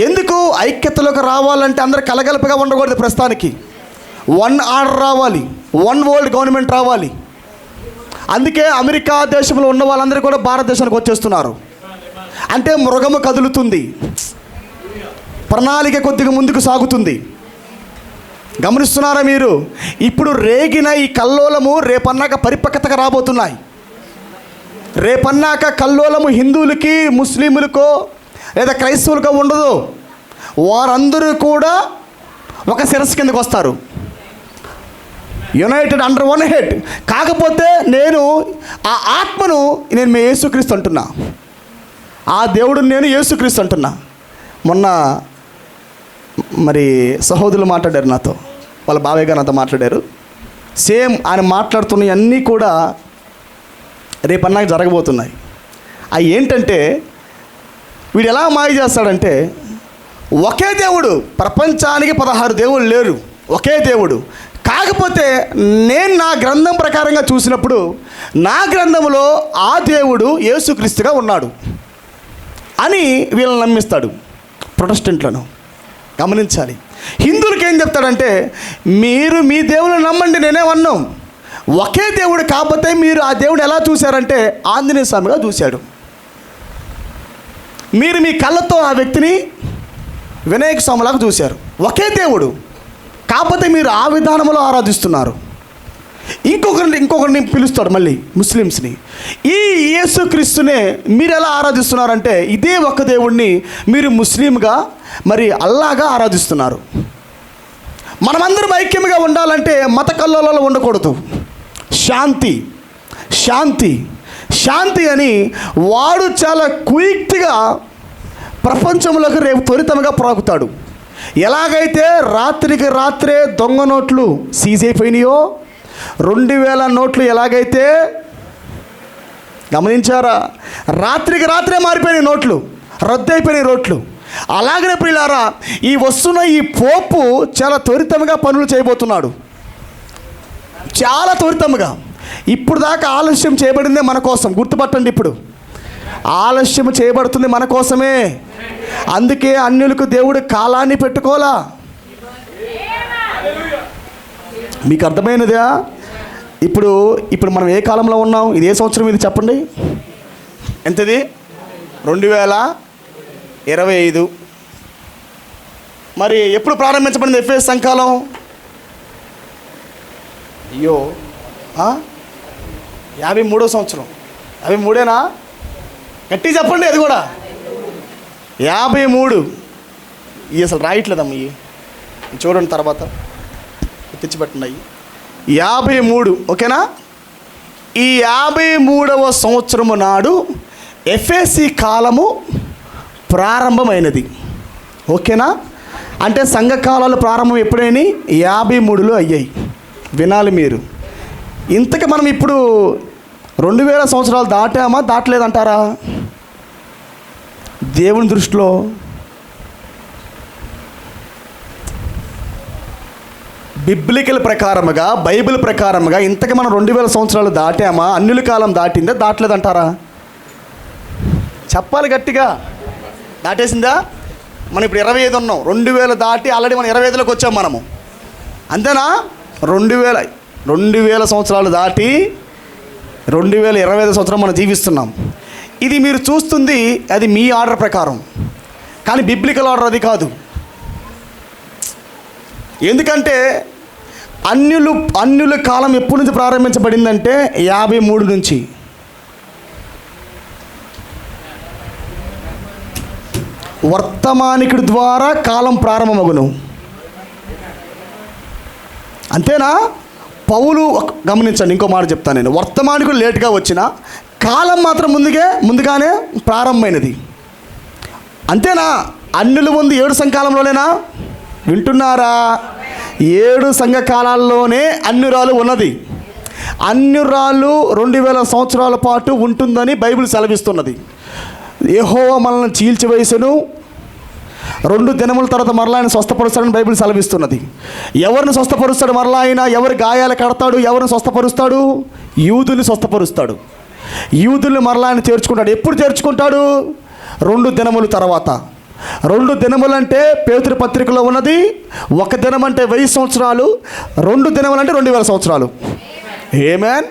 ఎందుకు? ఐక్యతలోకి రావాలంటే అందరు కలగలపగా ఉండకూడదు. ప్రస్తుతానికి 1 ఆర్డర్ రావాలి, 1 వరల్డ్ గవర్నమెంట్ రావాలి. అందుకే అమెరికా దేశంలో ఉన్న వాళ్ళందరూ కూడా భారతదేశానికి వచ్చేస్తున్నారు. అంటే మృగము కదులుతుంది, ప్రణాళిక కొద్దిగా ముందుకు సాగుతుంది. గమనిస్తున్నారా మీరు? ఇప్పుడు రేగిన ఈ కల్లోలము రేపన్నాక పరిపక్వతగా రాబోతున్నాయి. రేపన్నాక కల్లోలము హిందువులకి, ముస్లింలకో లేదా క్రైస్తవులకో ఉండదు. వారందరూ కూడా ఒక శిరస్సు కిందకు వస్తారు, యునైటెడ్ అండర్ 1 హెడ్. కాకపోతే నేను ఆ ఆత్మను నేను యేసుక్రీస్తు అంటున్నా, ఆ దేవుడు నేను యేసుక్రీస్తు అంటున్నా. మొన్న మరి సహోదరులు మాట్లాడారు నాతో, వాళ్ళ బాబాయ్ గారు నాతో మాట్లాడారు. సేమ్ ఆయన మాట్లాడుతున్నవన్నీ కూడా రేపన్నాక జరగబోతున్నాయి. అవి ఏంటంటే వీడు ఎలా మాయ చేస్తాడంటే, ఒకే దేవుడు, ప్రపంచానికి 16 దేవుళ్ళు లేరు, ఒకే దేవుడు. కాకపోతే నేను నా గ్రంథం ప్రకారంగా చూసినప్పుడు నా గ్రంథంలో ఆ దేవుడు యేసుక్రీస్తుగా ఉన్నాడు అని వీళ్ళని నమ్మిస్తాడు ప్రొటెస్టెంట్లను. గమనించాలి. హిందువులకి ఏం చెప్తాడంటే, మీరు మీ దేవుని నమ్మండి, నేనేమన్నాం, ఒకే దేవుడు. కాకపోతే మీరు ఆ దేవుడు ఎలా చూశారంటే ఆంజనేయ స్వామిగా చూశాడు. మీరు మీ కళ్ళతో ఆ వ్యక్తిని వినాయక స్వామిలాగా చూశారు. ఒకే దేవుడు, కాకపోతే మీరు ఆ విధానంలో ఆరాధిస్తున్నారు. ఇంకొకరిని పిలుస్తాడు మళ్ళీ ముస్లిమ్స్ని. ఈ యేసుక్రీస్తునే మీరు ఎలా ఆరాధిస్తున్నారంటే ఇదే ఒక్క దేవుడిని మీరు ముస్లింగా మరి అల్లాగా ఆరాధిస్తున్నారు. మనమందరం ఐక్యంగా ఉండాలంటే మత కల్లోలాలు ఉండకూడదు. శాంతి శాంతి శాంతి అని వాడు చాలా క్విక్గా ప్రపంచంలోకి రేపు త్వరితంగా ప్రాకుతాడు. ఎలాగైతే రాత్రికి రాత్రే దొంగ నోట్లు సీజ్ అయిపోయినాయో, 2000 నోట్లు ఎలాగైతే, గమనించారా, రాత్రికి రాత్రే మారిపోయినాయి నోట్లు, రద్దు అయిపోయినాయి నోట్లు. అలాగనే ప్రియులారా, ఈ వస్తున్న ఈ పోపు చాలా త్వరితంగా పనులు చేయబోతున్నాడు, చాలా త్వరితంగా. ఇప్పుడు దాకా ఆలస్యం చేయబడిందే మన కోసం, గుర్తుపట్టండి. ఇప్పుడు ఆలస్యం చేయబడుతుంది మన కోసమే. అందుకే అన్యులకు దేవుడు కాలాన్ని పెట్టుకోలా. మీకు అర్థమైనదా? ఇప్పుడు మనం ఏ కాలంలో ఉన్నాం? ఇది ఏ సంవత్సరం ఇది చెప్పండి? ఎంతది? 2025. మరి ఎప్పుడు ప్రారంభించబడింది ఎఫ్ఎస్ సంఘకాలం? అయ్యో 53వ సంవత్సరం. 53ఏనా? గట్టి చెప్పండి. అది కూడా 53. ఇవి అసలు రాయట్లేదమ్మ. ఇవి చూడండి, తర్వాత తెచ్చిపెట్టండి. అవి 53. ఓకేనా? ఈ 53వ సంవత్సరము నాడు ఎఫ్ఎసి కాలము ప్రారంభమైనది. ఓకేనా? అంటే సంఘకాలాలు ప్రారంభం ఎప్పుడైనా 53లో అయ్యాయి. వినాలి మీరు. ఇంతకు మనం ఇప్పుడు 2000 సంవత్సరాలు దాటామా, దాటలేదంటారా? దేవుని దృష్టిలో బిబ్లికల్ ప్రకారముగా, బైబిల్ ప్రకారముగా ఇంతకు మనం 2000 సంవత్సరాలు దాటామా, అన్యుల కాలం దాటిందా, దాటలేదంటారా? చెప్పాలి గట్టిగా. దాటేసిందా? మనం ఇప్పుడు 25 ఉన్నాం. 2000 దాటి ఆల్రెడీ మనం 25లోకి వచ్చాం మనము. అంతేనా? 2000 సంవత్సరాలు దాటి 2025 సంవత్సరం మనం జీవిస్తున్నాం. ఇది మీరు చూస్తుంది అది మీ ఆర్డర్ ప్రకారం, కానీ బిబ్లికల్ ఆర్డర్ అది కాదు. ఎందుకంటే అన్యుల కాలం ఎప్పటి నుంచి ప్రారంభించబడిందంటే 53 నుంచి. వర్తమానికుడి ద్వారా కాలం ప్రారంభమగును. అంతేనా? పౌలు, గమనించండి, ఇంకో మాట చెప్తాను నేను. వర్తమానికుడు లేట్గా వచ్చిన కాలం మాత్రం ముందుగానే ప్రారంభమైనది. అంతేనా? అన్యులు ముందు 7 సంఘకాలంలోనేనా? వింటున్నారా? 7 సంఘకాలాల్లోనే అన్యురాలు ఉన్నది. అన్యురాలు 2000 సంవత్సరాల పాటు ఉంటుందని బైబిల్ సెలవిస్తున్నది. యెహోవా మనల్ని చీల్చివేసెను, 2 దినముల తర్వాత మరలా ఆయన స్వస్థపరుస్తాడని బైబిల్ సెలవిస్తున్నది. ఎవరిని స్వస్థపరుస్తాడు మరలా ఆయన? ఎవరి గాయాలు కడతాడు? ఎవరిని స్వస్థపరుస్తాడు? యూదుల్ని స్వస్థపరుస్తాడు. యూదుల్ని మరలా ఆయన చేర్చుకుంటాడు. ఎప్పుడు చేర్చుకుంటాడు? 2 దినముల తర్వాత. 2 దినములు అంటే పేతురు పత్రికలో ఉన్నది. 1 దినం అంటే 1000 సంవత్సరాలు, 2 దినములు అంటే 2000 సంవత్సరాలు. ఆమేన్.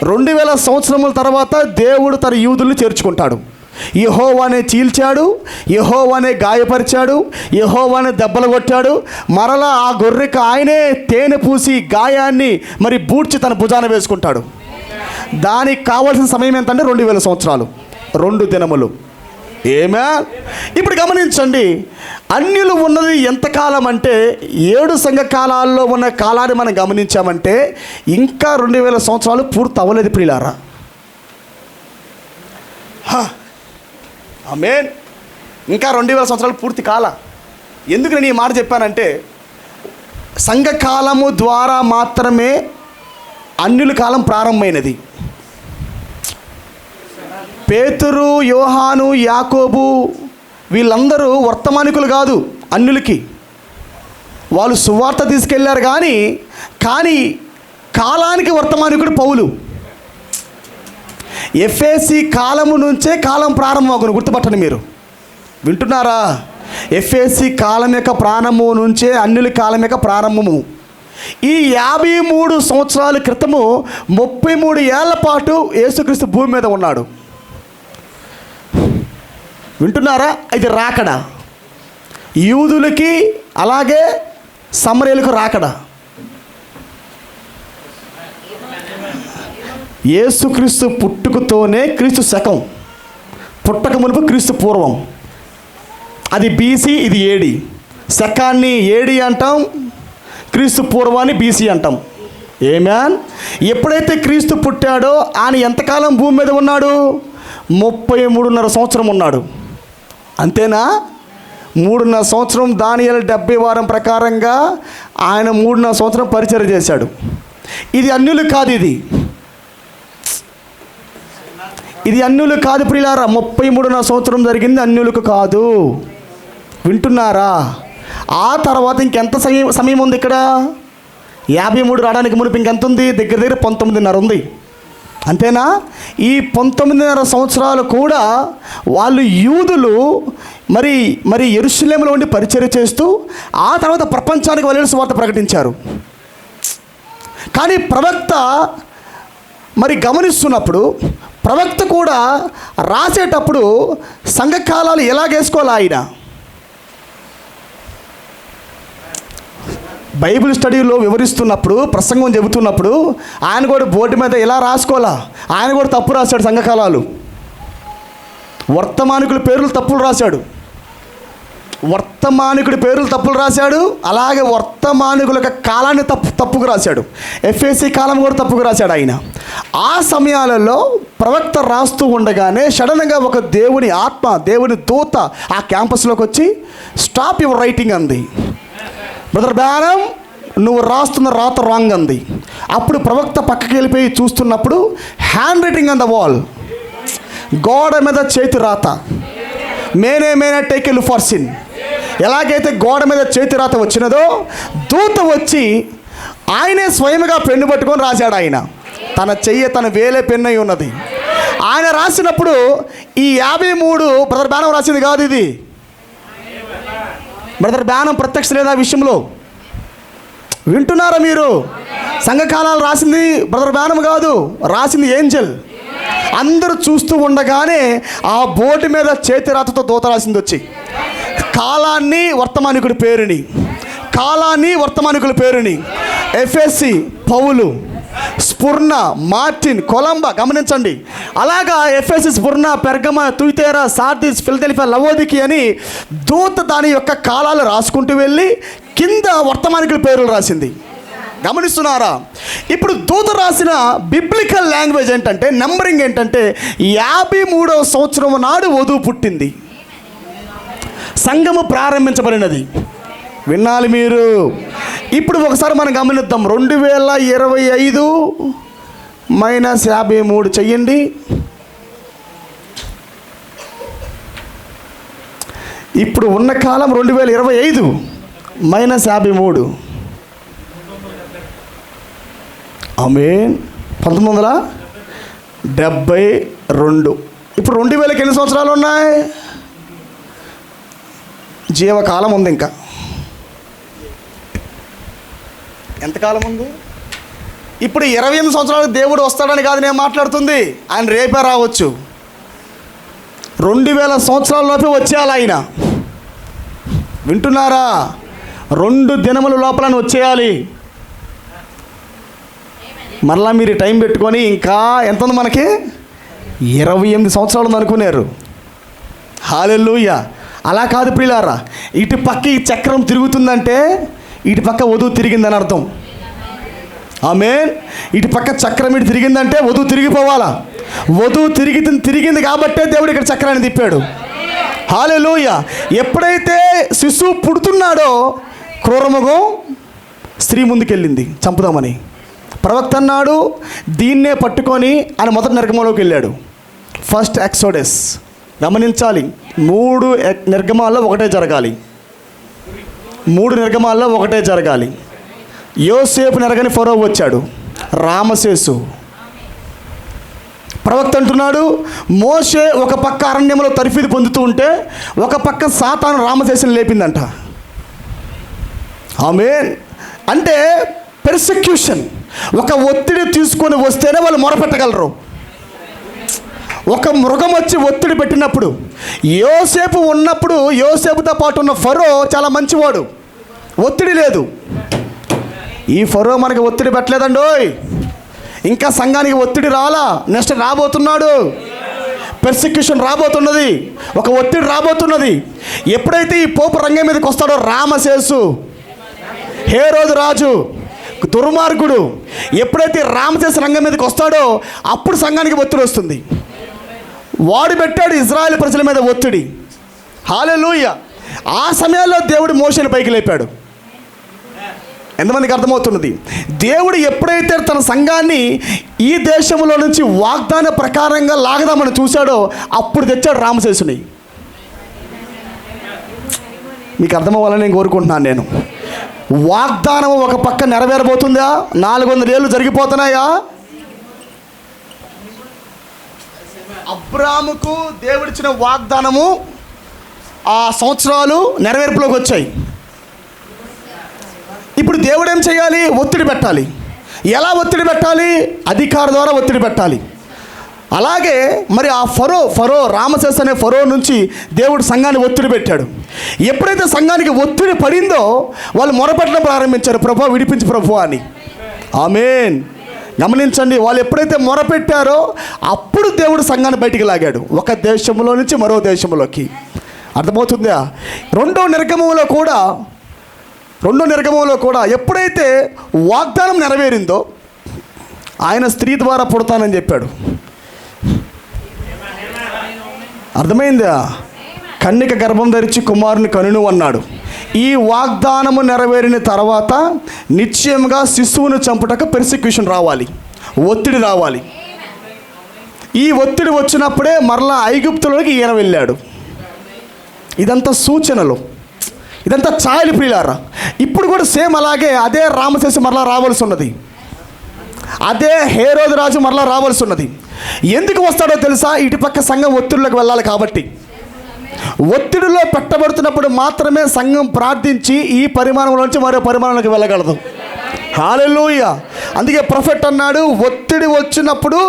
2000 సంవత్సరముల తర్వాత దేవుడు తన యూదుల్ని చేర్చుకుంటాడు. యెహోవానే చీల్చాడు, యెహోవానే గాయపరిచాడు, యెహోవానే దెబ్బలు కొట్టాడు. మరలా ఆ గొర్రెకు ఆయనే తేనె పూసి గాయాన్ని మరి బూడ్చి తన భుజాన వేసుకుంటాడు. దానికి కావాల్సిన సమయం ఎంతంటే 2000 సంవత్సరాలు, 2 దినములు. ఆమేన్. ఇప్పుడు గమనించండి, అన్యులు ఉన్నది ఎంతకాలం అంటే 7 సంఘకాలాల్లో ఉన్న కాలాన్ని మనం గమనించామంటే ఇంకా 2000 సంవత్సరాలు పూర్తి అవ్వలేదు ప్రియులారా. ఆమేన్. ఇంకా 2000 సంవత్సరాలు పూర్తి కాల. ఎందుకు నేను ఈ మాట చెప్పానంటే సంఘకాలము ద్వారా మాత్రమే అన్యుల కాలం ప్రారంభమైనది. పేతురు, యోహాను, యాకోబు వీళ్ళందరూ వర్తమానికులు కాదు అన్యులకి. వాళ్ళు సువార్త తీసుకెళ్లారు కానీ కాలానికి వర్తమానికుడు పౌలు. ఎఫెసీ కాలము నుంచే కాలం ప్రారంభమవును, గుర్తుపట్టండి. మీరు వింటున్నారా? ఎఫెసీ కాలం యొక్క ప్రారంభము నుంచే అన్యుల కాలం యొక్క ప్రారంభము. ఈ 53 సంవత్సరాల క్రితము 33 ఏళ్ల పాటు యేసుక్రీస్తు భూమి మీద ఉన్నాడు. వింటున్నారా? ఇది రాకడ. యూదులకి అలాగే సమరయులకు రాకడ. యేసుక్రీస్తు పుట్టుకతోనే క్రీస్తు శకం, పుట్టక మునుపు క్రీస్తు పూర్వం. అది బీసీ, ఇది ఏడి. శకాన్ని ఏడి అంటాం, క్రీస్తు పూర్వాన్ని బీసీ అంటాం. ఏమేన్? ఎప్పుడైతే క్రీస్తు పుట్టాడో ఆయన ఎంతకాలం భూమి మీద ఉన్నాడు? 33.5 సంవత్సరం ఉన్నాడు. అంతేనా? 3.5 సంవత్సరం దానియేలు 70 వారం ప్రకారంగా ఆయన 3.5 సంవత్సరం పరిచర్య చేశాడు. ఇది అన్యులు కాదు, ఇది అన్యులు కాదు ప్రియులారా. 33.5 సంవత్సరం జరిగింది, అన్యులకు కాదు. వింటున్నారా? ఆ తర్వాత ఇంకెంత సమయం ఉంది ఇక్కడ? 53 రావడానికి మునుపు ఇంకెంత ఉంది? దగ్గర 19.5 ఉంది. అంతేనా? ఈ 19.5 సంవత్సరాలు కూడా వాళ్ళు యూదులు మరి యెరూషలేములో ఉండి పరిచర్య చేస్తూ ఆ తర్వాత ప్రపంచానికి వెళ్ళి సువార్త ప్రకటించారు. కానీ ప్రవక్త గమనిస్తున్నప్పుడు ప్రవక్త కూడా రాసేటప్పుడు సంఘకాలాలు ఎలాగేసుకోవాలి? ఆయన బైబిల్ స్టడీలో వివరిస్తున్నప్పుడు, ప్రసంగం చెబుతున్నప్పుడు ఆయన కూడా బోర్డు మీద ఎలా రాసుకోవాలా? ఆయన కూడా తప్పు రాశాడు. సంఘకాలాలు, వర్తమానికుల పేర్లు తప్పులు రాశాడు. వర్తమానికుడి పేర్లు తప్పులు రాశాడు. అలాగే వర్తమానికుల యొక్క కాలాన్ని తప్పుకు రాశాడు. ఎఫెసీ కాలం కూడా తప్పుకు రాశాడు ఆయన. ఆ సమయాలలో ప్రవక్త రాస్తూ ఉండగానే సడన్గా ఒక దేవుని ఆత్మ, దేవుని దూత ఆ క్యాంపస్లోకి వచ్చి స్టాప్ యువర్ రైటింగ్ అంది. బ్రదర్ బ్యారం, నువ్వు రాస్తున్న రాత రాంగ్ అంది. అప్పుడు ప్రవక్త పక్కకి వెళ్ళిపోయి చూస్తున్నప్పుడు hand writing on the wall, గోడ మీద చేతి రాత. మేనే టేక్ ఎల్ ఫర్ సిన్. ఎలాగైతే గోడ మీద చేతి రాత వచ్చినదో దూత వచ్చి ఆయనే స్వయంగా పెన్ను పట్టుకొని రాశాడు. ఆయన తన చెయ్యి, తన వేలే పెన్ను అయి ఉన్నది. ఆయన రాసినప్పుడు ఈ 53 బ్రదర్ బ్యానం రాసింది కాదు. ఇది బ్రదర్ బ్యానం ప్రత్యక్ష లేదా విషయంలో వింటున్నారా మీరు? సంఘకాలాలు రాసింది బ్రదర్ బ్యానం కాదు, రాసింది ఏంజల్. అందరూ చూస్తూ ఉండగానే ఆ బోర్డు మీద చేతి రాతతో దూత రాసింది వచ్చి కాలాన్ని, వర్తమానికుడి పేరుని ఎఫెసీ పౌలు, స్పుర్ణ, మార్టిన్, కొలంబా. గమనించండి, అలాగా ఎఫెసీ, స్పుర్ణ, పెర్గమ, తుయితేరా, సార్దిస్, ఫిలదెల్ఫియా, లవోదికి అని దూత దాని యొక్క కాలాలు రాసుకుంటూ వెళ్ళి కింద వర్తమానికుల పేర్లు రాసింది. గమనిస్తున్నారా? ఇప్పుడు దూత రాసిన బిబ్లికల్ లాంగ్వేజ్ ఏంటంటే, నెంబరింగ్ ఏంటంటే 53వ సంవత్సరం నాడు వధువు పుట్టింది, సంఘము ప్రారంభించబడినది. వినాలి మీరు. ఇప్పుడు ఒకసారి మనం గమనిద్దాం. 2025 మైనస్ 53 చెయ్యండి. ఇప్పుడు ఉన్న కాలం 2025 మైనస్ 53. ఆమేన్. 1972. ఇప్పుడు 2000కి ఎన్ని సంవత్సరాలు ఉన్నాయి? జీవకాలం ఉంది. ఇంకా ఎంతకాలం ఉంది? ఇప్పుడు 28 సంవత్సరాలకు దేవుడు వస్తాడని కాదు నేను మాట్లాడుతుంది. ఆయన రేపే రావచ్చు. 2000 సంవత్సరాలలోపే వచ్చేయాలి ఆయన. వింటున్నారా? 2 దినముల లోపల వచ్చేయాలి. మరలా మీరు టైం పెట్టుకొని ఇంకా ఎంత ఉంది మనకి? 28 సంవత్సరాలు ఉంది అనుకున్నారు. హల్లెలూయా. అలా కాదు ప్రియులారా, ఇటు పక్క ఈ చక్రం తిరుగుతుందంటే ఇటు పక్క వధువు తిరిగిందని అర్థం. ఆమేన్. ఇటు పక్క చక్రం ఇటు తిరిగిందంటే వధువు తిరిగిపోవాలా. వధువు తిరిగింది కాబట్టే దేవుడు ఇక్కడ చక్రాన్ని తిప్పాడు. హల్లెలూయా. ఎప్పుడైతే శిశువు పుడుతున్నాడో క్రూరమృగం స్త్రీ ముందుకెళ్ళింది చంపుదామని. ప్రవక్త అన్నాడు దీన్నే పట్టుకొని ఆయన మొదటి నరకంలోకి వెళ్ళాడు. First exodus. గమనించాలి, 3 నిర్గమాల్లో ఒకటే జరగాలి. 3 నిర్గమాల్లో ఒకటే జరగాలి. యోసేపు నెరగని ఫరో వచ్చాడు, రామసేసు. ప్రవక్త అంటున్నాడు, మోషే ఒక పక్క అరణ్యంలో తర్ఫీదు పొందుతూ ఉంటే ఒక పక్క సాతాను రామసేసుని లేపిందంట. ఆమేన్. అంటే పెర్సిక్యూషన్, ఒక ఒత్తిడి తీసుకొని వస్తేనే వాళ్ళు మొరపెట్టగలరు. ఒక మృగం వచ్చి ఒత్తిడి పెట్టినప్పుడు, యోసేపు ఉన్నప్పుడు యోసేపుతో పాటు ఉన్న ఫరో చాలా మంచివాడు, ఒత్తిడి లేదు. ఈ ఫరో మనకి ఒత్తిడి పెట్టలేదండోయ్. ఇంకా సంఘానికి ఒత్తిడి రాలా, నెక్స్ట్ రాబోతున్నాడు. పెర్సిక్యూషన్ రాబోతున్నది, ఒక ఒత్తిడి రాబోతున్నది. ఎప్పుడైతే ఈ పోపు రంగం మీదకి వస్తాడో రామసేసు, హేరోదు రాజు దుర్మార్గుడు, ఎప్పుడైతే రామసేసు రంగం మీదకి వస్తాడో అప్పుడు సంఘానికి ఒత్తిడి వస్తుంది. వాడు పెట్టాడు ఇజ్రాయెల్ ప్రజల మీద ఒత్తిడి. హల్లెలూయా. ఆ సమయాల్లో దేవుడు మోషేని పైకి లేపాడు. ఎంతమందికి అర్థమవుతున్నది? దేవుడు ఎప్పుడైతే తన సంఘాన్ని ఈ దేశంలో నుంచి వాగ్దాన ప్రకారంగా లాగదామని చూశాడో అప్పుడు తెచ్చాడు రామసేసుని. మీకు అర్థమవ్వాలని నేను కోరుకుంటున్నాను. నేను వాగ్దానం ఒక పక్క నెరవేరబోతుందా? 400 ఏళ్ళు జరిగిపోతున్నాయా? అబ్రాముకు దేవుడిచ్చిన వాగ్దానము ఆ సంవత్సరాలు నెరవేర్పులోకి వచ్చాయి. ఇప్పుడు దేవుడు ఏం చేయాలి? ఒత్తిడి పెట్టాలి. ఎలా ఒత్తిడి పెట్టాలి? అధికార ద్వారా ఒత్తిడి పెట్టాలి. అలాగే మరి ఆ ఫరో రామసేసు అనే ఫరో నుంచి దేవుడు సంఘాన్ని ఒత్తిడి పెట్టాడు. ఎప్పుడైతే సంఘానికి ఒత్తిడి పడిందో వాళ్ళు మొరపెట్టడం ప్రారంభించారు, ప్రభువా విడిపించు ప్రభువా అని. ఆమేన్. గమనించండి, వాళ్ళు ఎప్పుడైతే మొరపెట్టారో అప్పుడు దేవుడు సంఘాన్ని బయటికి లాగాడు, ఒక దేశంలో నుంచి మరో దేశంలోకి. అర్థమవుతుందా? రెండో నిర్గమంలో కూడా ఎప్పుడైతే వాగ్దానం నెరవేరిందో ఆయన స్త్రీ ద్వారా పుడతానని చెప్పాడు. అర్థమైందా? కన్యక గర్భం ధరించి కుమారుని కనును అన్నాడు. ఈ వాగ్దానము నెరవేరిన తర్వాత నిశ్చయంగా శిశువును చంపుటకు పెర్సిక్యూషన్ రావాలి, ఒత్తిడి రావాలి. ఈ ఒత్తిడి వచ్చినప్పుడే మరలా ఐగుప్తులోకి ఈయన వెళ్ళాడు. ఇదంతా సూచనలు, ఇదంతా ఛాయలు ప్రియులారా. ఇప్పుడు కూడా సేమ్ అలాగే అదే రామసేసు మరలా రావాల్సి ఉన్నది, అదే హేరోదు రాజు మరలా రావాల్సి ఉన్నది. ఎందుకు వస్తాడో తెలుసా? ఇటుపక్క సంఘం ఒత్తిడిలోకి వెళ్ళాలి కాబట్టి. ఒత్తిడిలో పెట్టబడుతున్నప్పుడు మాత్రమే సంఘం ప్రార్థించి ఈ పరిమాణంలోంచి మరో పరిమాణంలోకి వెళ్ళగలదు. హల్లెలూయా. అందుకే ప్రొఫెట్ అన్నాడు, ఒత్తిడి వచ్చినప్పుడు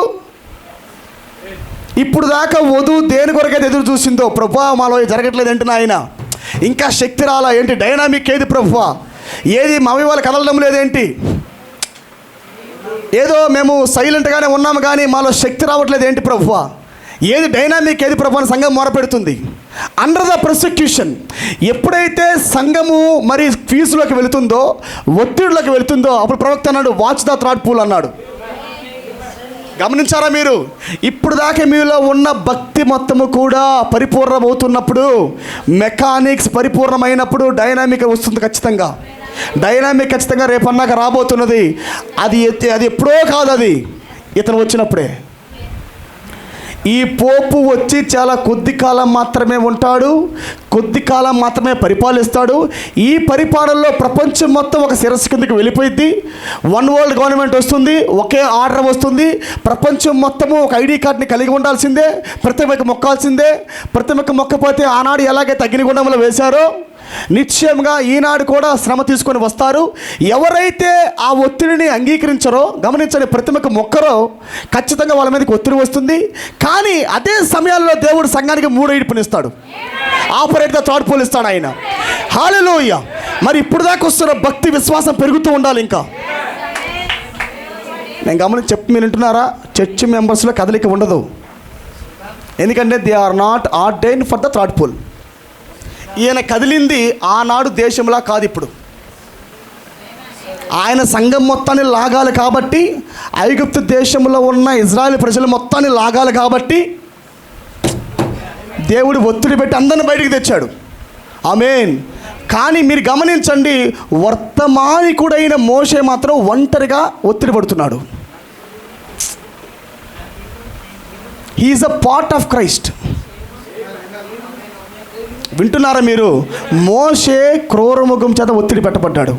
ఇప్పుడు దాకా వధువు దేని కొరకైతే ఎదురు చూసిందో, ప్రభువా మాలో జరగట్లేదు ఏంటి నాయన, ఇంకా శక్తి రాలా ఏంటి, డైనామిక్ ఏది ప్రభువా, ఏది మమ్మీ వాళ్ళు కదలడం లేదేంటి, ఏదో మేము సైలెంట్గానే ఉన్నాము కానీ మాలో శక్తి రావట్లేదు ఏంటి ప్రభువా, ఏది డైనామిక్ ఏది ప్రభు అని సంఘం మొరపెడుతుంది. అండర్ ద ప్రాసిక్యూషన్ ఎప్పుడైతే సంఘము మరి ఫీజులోకి వెళుతుందో, ఒత్తిడిలోకి వెళుతుందో అప్పుడు ప్రవక్త అన్నాడు, వాచ్ ద థ్రాట్ పూల్ అన్నాడు. గమనించారా మీరు? ఇప్పుడు దాకా మీలో ఉన్న భక్తి మొత్తము కూడా పరిపూర్ణమవుతున్నప్పుడు, మెకానిక్స్ పరిపూర్ణమైనప్పుడు డైనామిక్ వస్తుంది. ఖచ్చితంగా డైనామిక్ ఖచ్చితంగా రేపన్నాక రాబోతున్నది. అది ఎప్పుడో కాదు, అది ఇతను వచ్చినప్పుడే. ఈ పోపు వచ్చి చాలా కొద్ది కాలం మాత్రమే ఉంటాడు, కొద్ది కాలం మాత్రమే పరిపాలిస్తాడు. ఈ పరిపాలనలో ప్రపంచం మొత్తం ఒక శిరస్సు కిందకి వెళ్ళిపోయింది. వన్ వరల్డ్ గవర్నమెంట్ వస్తుంది, ఒకే ఆర్డర్ వస్తుంది. ప్రపంచం మొత్తము ఒక ఐడి కార్డ్ని కలిగి ఉండాల్సిందే, ప్రతిమకు మొక్కాల్సిందే. ప్రతిమకు మొక్కపోతే ఆనాడు ఎలాగైతే అగ్నిగుండంలో వేశారో నిశ్చయంగా ఈనాడు కూడా శ్రమ తీసుకొని వస్తారు. ఎవరైతే ఆ ఒత్తిడిని అంగీకరించరో, గమనించండి, ప్రతిమకు మొక్కరో ఖచ్చితంగా వాళ్ళ మీదకి ఒత్తిడి వస్తుంది. కానీ అదే సమయాల్లో దేవుడు సంఘానికి 3 ఈడ్పునిస్తాడు, ఆపరేట్ ద థ్రాట్ పూల్ ఇస్తాడు ఆయన. హల్లెలూయా. మరి ఇప్పుడు దాకా వస్తున్న భక్తి విశ్వాసం పెరుగుతూ ఉండాలి. ఇంకా నేను గమనించి చెప్పి మీరు వింటున్నారా? చర్చ్ మెంబర్స్లో కదలిక ఉండదు, ఎందుకంటే they are not ordained for the throat pool. ఈయన కదిలింది ఆనాడు దేశంలా కాదు, ఇప్పుడు ఆయన సంఘం మొత్తాన్ని లాగాలి కాబట్టి, ఐగుప్తు దేశంలో ఉన్న ఇజ్రాయెల్ ప్రజలు మొత్తాన్ని లాగాలి కాబట్టి దేవుడు ఒత్తిడి పెట్టి అందరిని బయటికి తెచ్చాడు. ఆమేన్. కానీ మీరు గమనించండి, వర్తమానికుడైన మోషే మాత్రం ఒంటరిగా ఒత్తిడి పడుతున్నాడు. He's a part of Christ. వింటున్నారా మీరు? మోషే క్రూరముఖం చేత ఒత్తిడి పెట్టబడ్డాడు.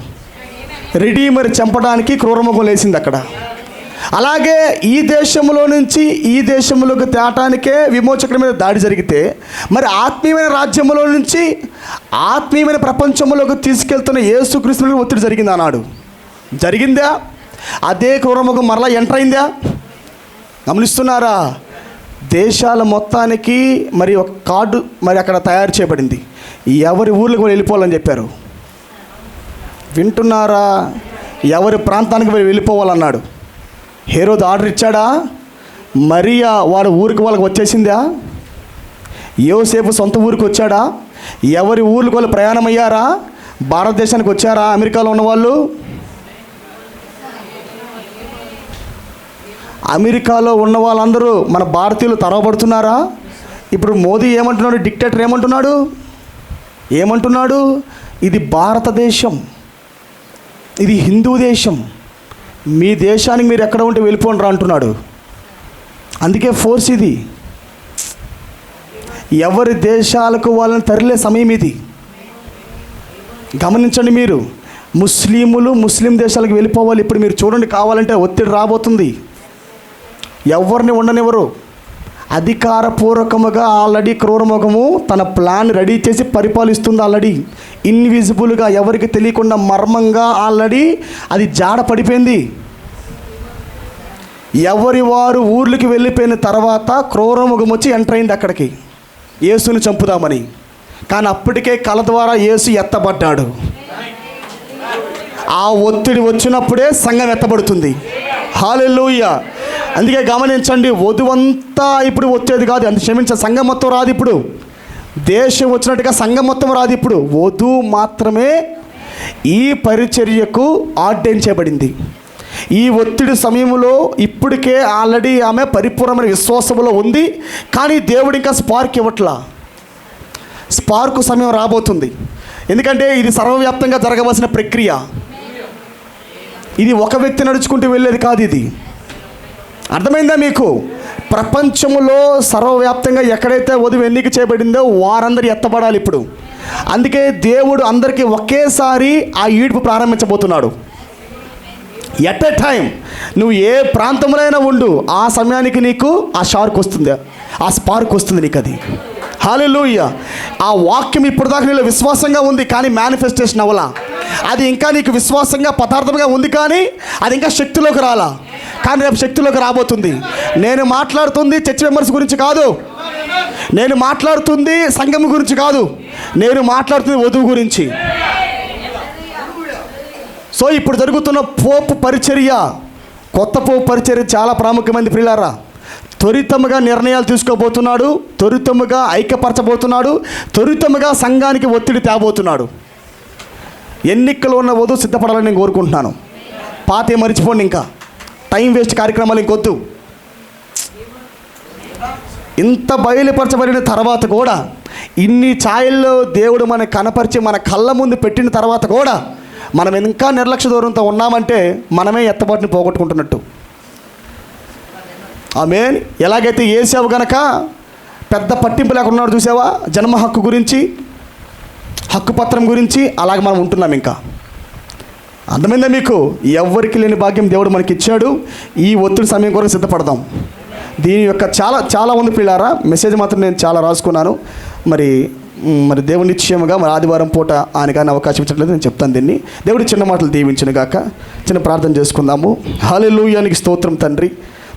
రిడీమర్ చంపడానికి క్రూరముఖం లేసింది అక్కడ. అలాగే ఈ దేశంలో నుంచి ఈ దేశంలోకి తేటానికే విమోచకుడి మీద దాడి జరిగితే, మరి ఆత్మీయమైన రాజ్యంలో నుంచి ఆత్మీయమైన ప్రపంచంలోకి తీసుకెళ్తున్న యేసుక్రీస్తు ఒత్తిడి జరిగింది అన్నాడు. జరిగిందా? అదే క్రూరముఖం మరలా ఎంటర్ అయిందా? గమనిస్తున్నారా? దేశాల మొత్తానికి మరి ఒక కార్డు మరి అక్కడ తయారు చేయబడింది. ఎవరి ఊర్లకు వెళ్ళిపోవాలని చెప్పారు. వింటున్నారా? ఎవరి ప్రాంతానికి వెళ్ళిపోవాలన్నాడు. హేరోదు ఆర్డర్ ఇచ్చాడా? మరియా వాడు ఊరికి వాళ్ళకి వచ్చేసిందా? యోసేపు సొంత ఊరికి వచ్చాడా? ఎవరి ఊరికి వాళ్ళు ప్రయాణం అయ్యారా? భారతదేశానికి వచ్చారా? అమెరికాలో ఉన్నవాళ్ళు అమెరికాలో ఉన్న వాళ్ళందరూ మన భారతీయులు తరవబడుతున్నారా? ఇప్పుడు మోదీ ఏమంటున్నాడు? డిక్టేటర్ ఏమంటున్నాడు? ఇది భారతదేశం, ఇది హిందూ దేశం, మీ దేశానికి మీరు ఎక్కడ ఉంటే వెళ్ళిపోండి రా అంటున్నాడు. అందుకే ఫోర్స్ ఇది. ఎవరి దేశాలకు వాళ్ళని తరలే సమయం ఇది. గమనించండి మీరు. ముస్లిం దేశాలకు వెళ్ళిపోవాలి. ఇప్పుడు మీరు చూడండి, కావాలంటే ఒత్తిడి రాబోతుంది. ఎవరిని ఉండనివ్వరు. అధికారపూర్వకముగా ఆల్రెడీ క్రూరముఖము తన ప్లాన్ రెడీ చేసి పరిపాలిస్తుంది. ఆల్రెడీ ఇన్విజిబుల్గా, ఎవరికి తెలియకుండా మర్మంగా ఆల్రెడీ అది జాడ పడిపోయింది. ఎవరి వారు ఊర్లకి వెళ్ళిపోయిన తర్వాత క్రూరముఖం వచ్చి ఎంటర్ అయింది అక్కడికి, యేసుని చంపుదామని. కానీ అప్పటికే కళ ద్వారా యేసు ఎత్తబడ్డాడు. ఆ ఒత్తిడి వచ్చినప్పుడే సంఘం ఎత్తబడుతుంది. హల్లెలూయా. అందుకే గమనించండి, వధువంతా ఇప్పుడు వచ్చేది కాదు. అంత క్షమించండి, సంఘం మొత్తం రాదు. ఇప్పుడు దేశం వచ్చినట్టుగా సంఘం మొత్తం రాదు. ఇప్పుడు వధువు మాత్రమే ఈ పరిచర్యకు ఆర్డైన్ చేయబడింది. ఈ ఒత్తిడి సమయంలో ఇప్పటికే ఆల్రెడీ ఆమె పరిపూర్ణమైన విశ్వాసంలో ఉంది. కానీ దేవుడు ఇంకా స్పార్క్ ఇవ్వట్లా. స్పార్క్ సమయం రాబోతుంది. ఎందుకంటే ఇది సర్వవ్యాప్తంగా జరగవలసిన ప్రక్రియ. ఇది ఒక వ్యక్తి నడుచుకుంటూ వెళ్ళేది కాదు. ఇది అర్థమైందా మీకు? ప్రపంచంలో సర్వవ్యాప్తంగా ఎక్కడైతే వధువు ఎన్నిక చేయబడిందో వారందరూ ఎత్తబడాలి ఇప్పుడు. అందుకే దేవుడు అందరికీ ఒకేసారి ఆ ఈడ్పు ప్రారంభించబోతున్నాడు. ఎట్ ఎ టైం నువ్వు ఏ ప్రాంతంలో అయినా ఉండు, ఆ సమయానికి నీకు ఆ షార్క్ వస్తుంది, ఆ స్పార్క్ వస్తుంది నీకు. అది హల్లెలూయా. ఆ వాక్యం ఇప్పుడు దాకా నీలో విశ్వాసంగా ఉంది, కానీ మేనిఫెస్టేషన్ అవ్వలా. అది ఇంకా నీకు విశ్వాసంగా పదార్థంగా ఉంది, కానీ అది ఇంకా శక్తిలోకి రాలా. కానీ రేపు శక్తిలోకి రాబోతుంది. నేను మాట్లాడుతుంది చర్చ్ మెంబర్స్ గురించి కాదు, నేను మాట్లాడుతుంది సంఘం గురించి కాదు, నేను మాట్లాడుతుంది వధువు గురించి. సో ఇప్పుడు జరుగుతున్న పోపు పరిచర్య, కొత్త పోపు పరిచర్య చాలా ప్రాముఖ్యమైనది ప్రియులారా. త్వరితముగా నిర్ణయాలు తీసుకోబోతున్నాడు, త్వరితముగా ఐక్యపరచబోతున్నాడు, త్వరితముగా సంఘానికి ఒత్తిడి తేబోతున్నాడు. ఎన్నికలు ఉన్న వధువు సిద్ధపడాలని నేను కోరుకుంటున్నాను. పాతే మర్చిపోండి, ఇంకా టైం వేస్ట్ కార్యక్రమాలు ఇంకొద్దు. ఇంత బయలుపరచబడిన తర్వాత కూడా, ఇన్ని ఛాయల్లో దేవుడు మనకు కనపరిచి మన కళ్ళ ముందు పెట్టిన తర్వాత కూడా మనం ఇంకా నిర్లక్ష్య దూరంతో ఉన్నామంటే మనమే ఎత్తబాటుని పోగొట్టుకుంటున్నట్టు. ఆమేన్. ఎలాగైతే ఏసావు గనక పెద్ద పట్టింపు లేకుండా ఉన్నాడు, చూసావా, జన్మ హక్కు గురించి, హక్కు పత్రం గురించి, అలాగే మనం ఉంటున్నాం. ఇంకా అర్థమైందా మీకు? ఎవరికి లేని భాగ్యం దేవుడు మనకి ఇచ్చాడు. ఈ ఒత్తిడి సమయం కొరకు సిద్ధపడదాం. దీని యొక్క చాలా ఉంది పిల్లారా. మెసేజ్ మాత్రం నేను చాలా రాసుకున్నాను. మరి దేవుని నిశ్చయముగా మరి ఆదివారం పూట ఆయన కానీ అవకాశం ఇచ్చట్లేదు, నేను చెప్తాను దీన్ని. దేవుడి చిన్న మాటలు దీవించును గాక. చిన్న ప్రార్థన చేసుకుందాము. హల్లెలూయా. నీకు స్తోత్రం తండ్రి.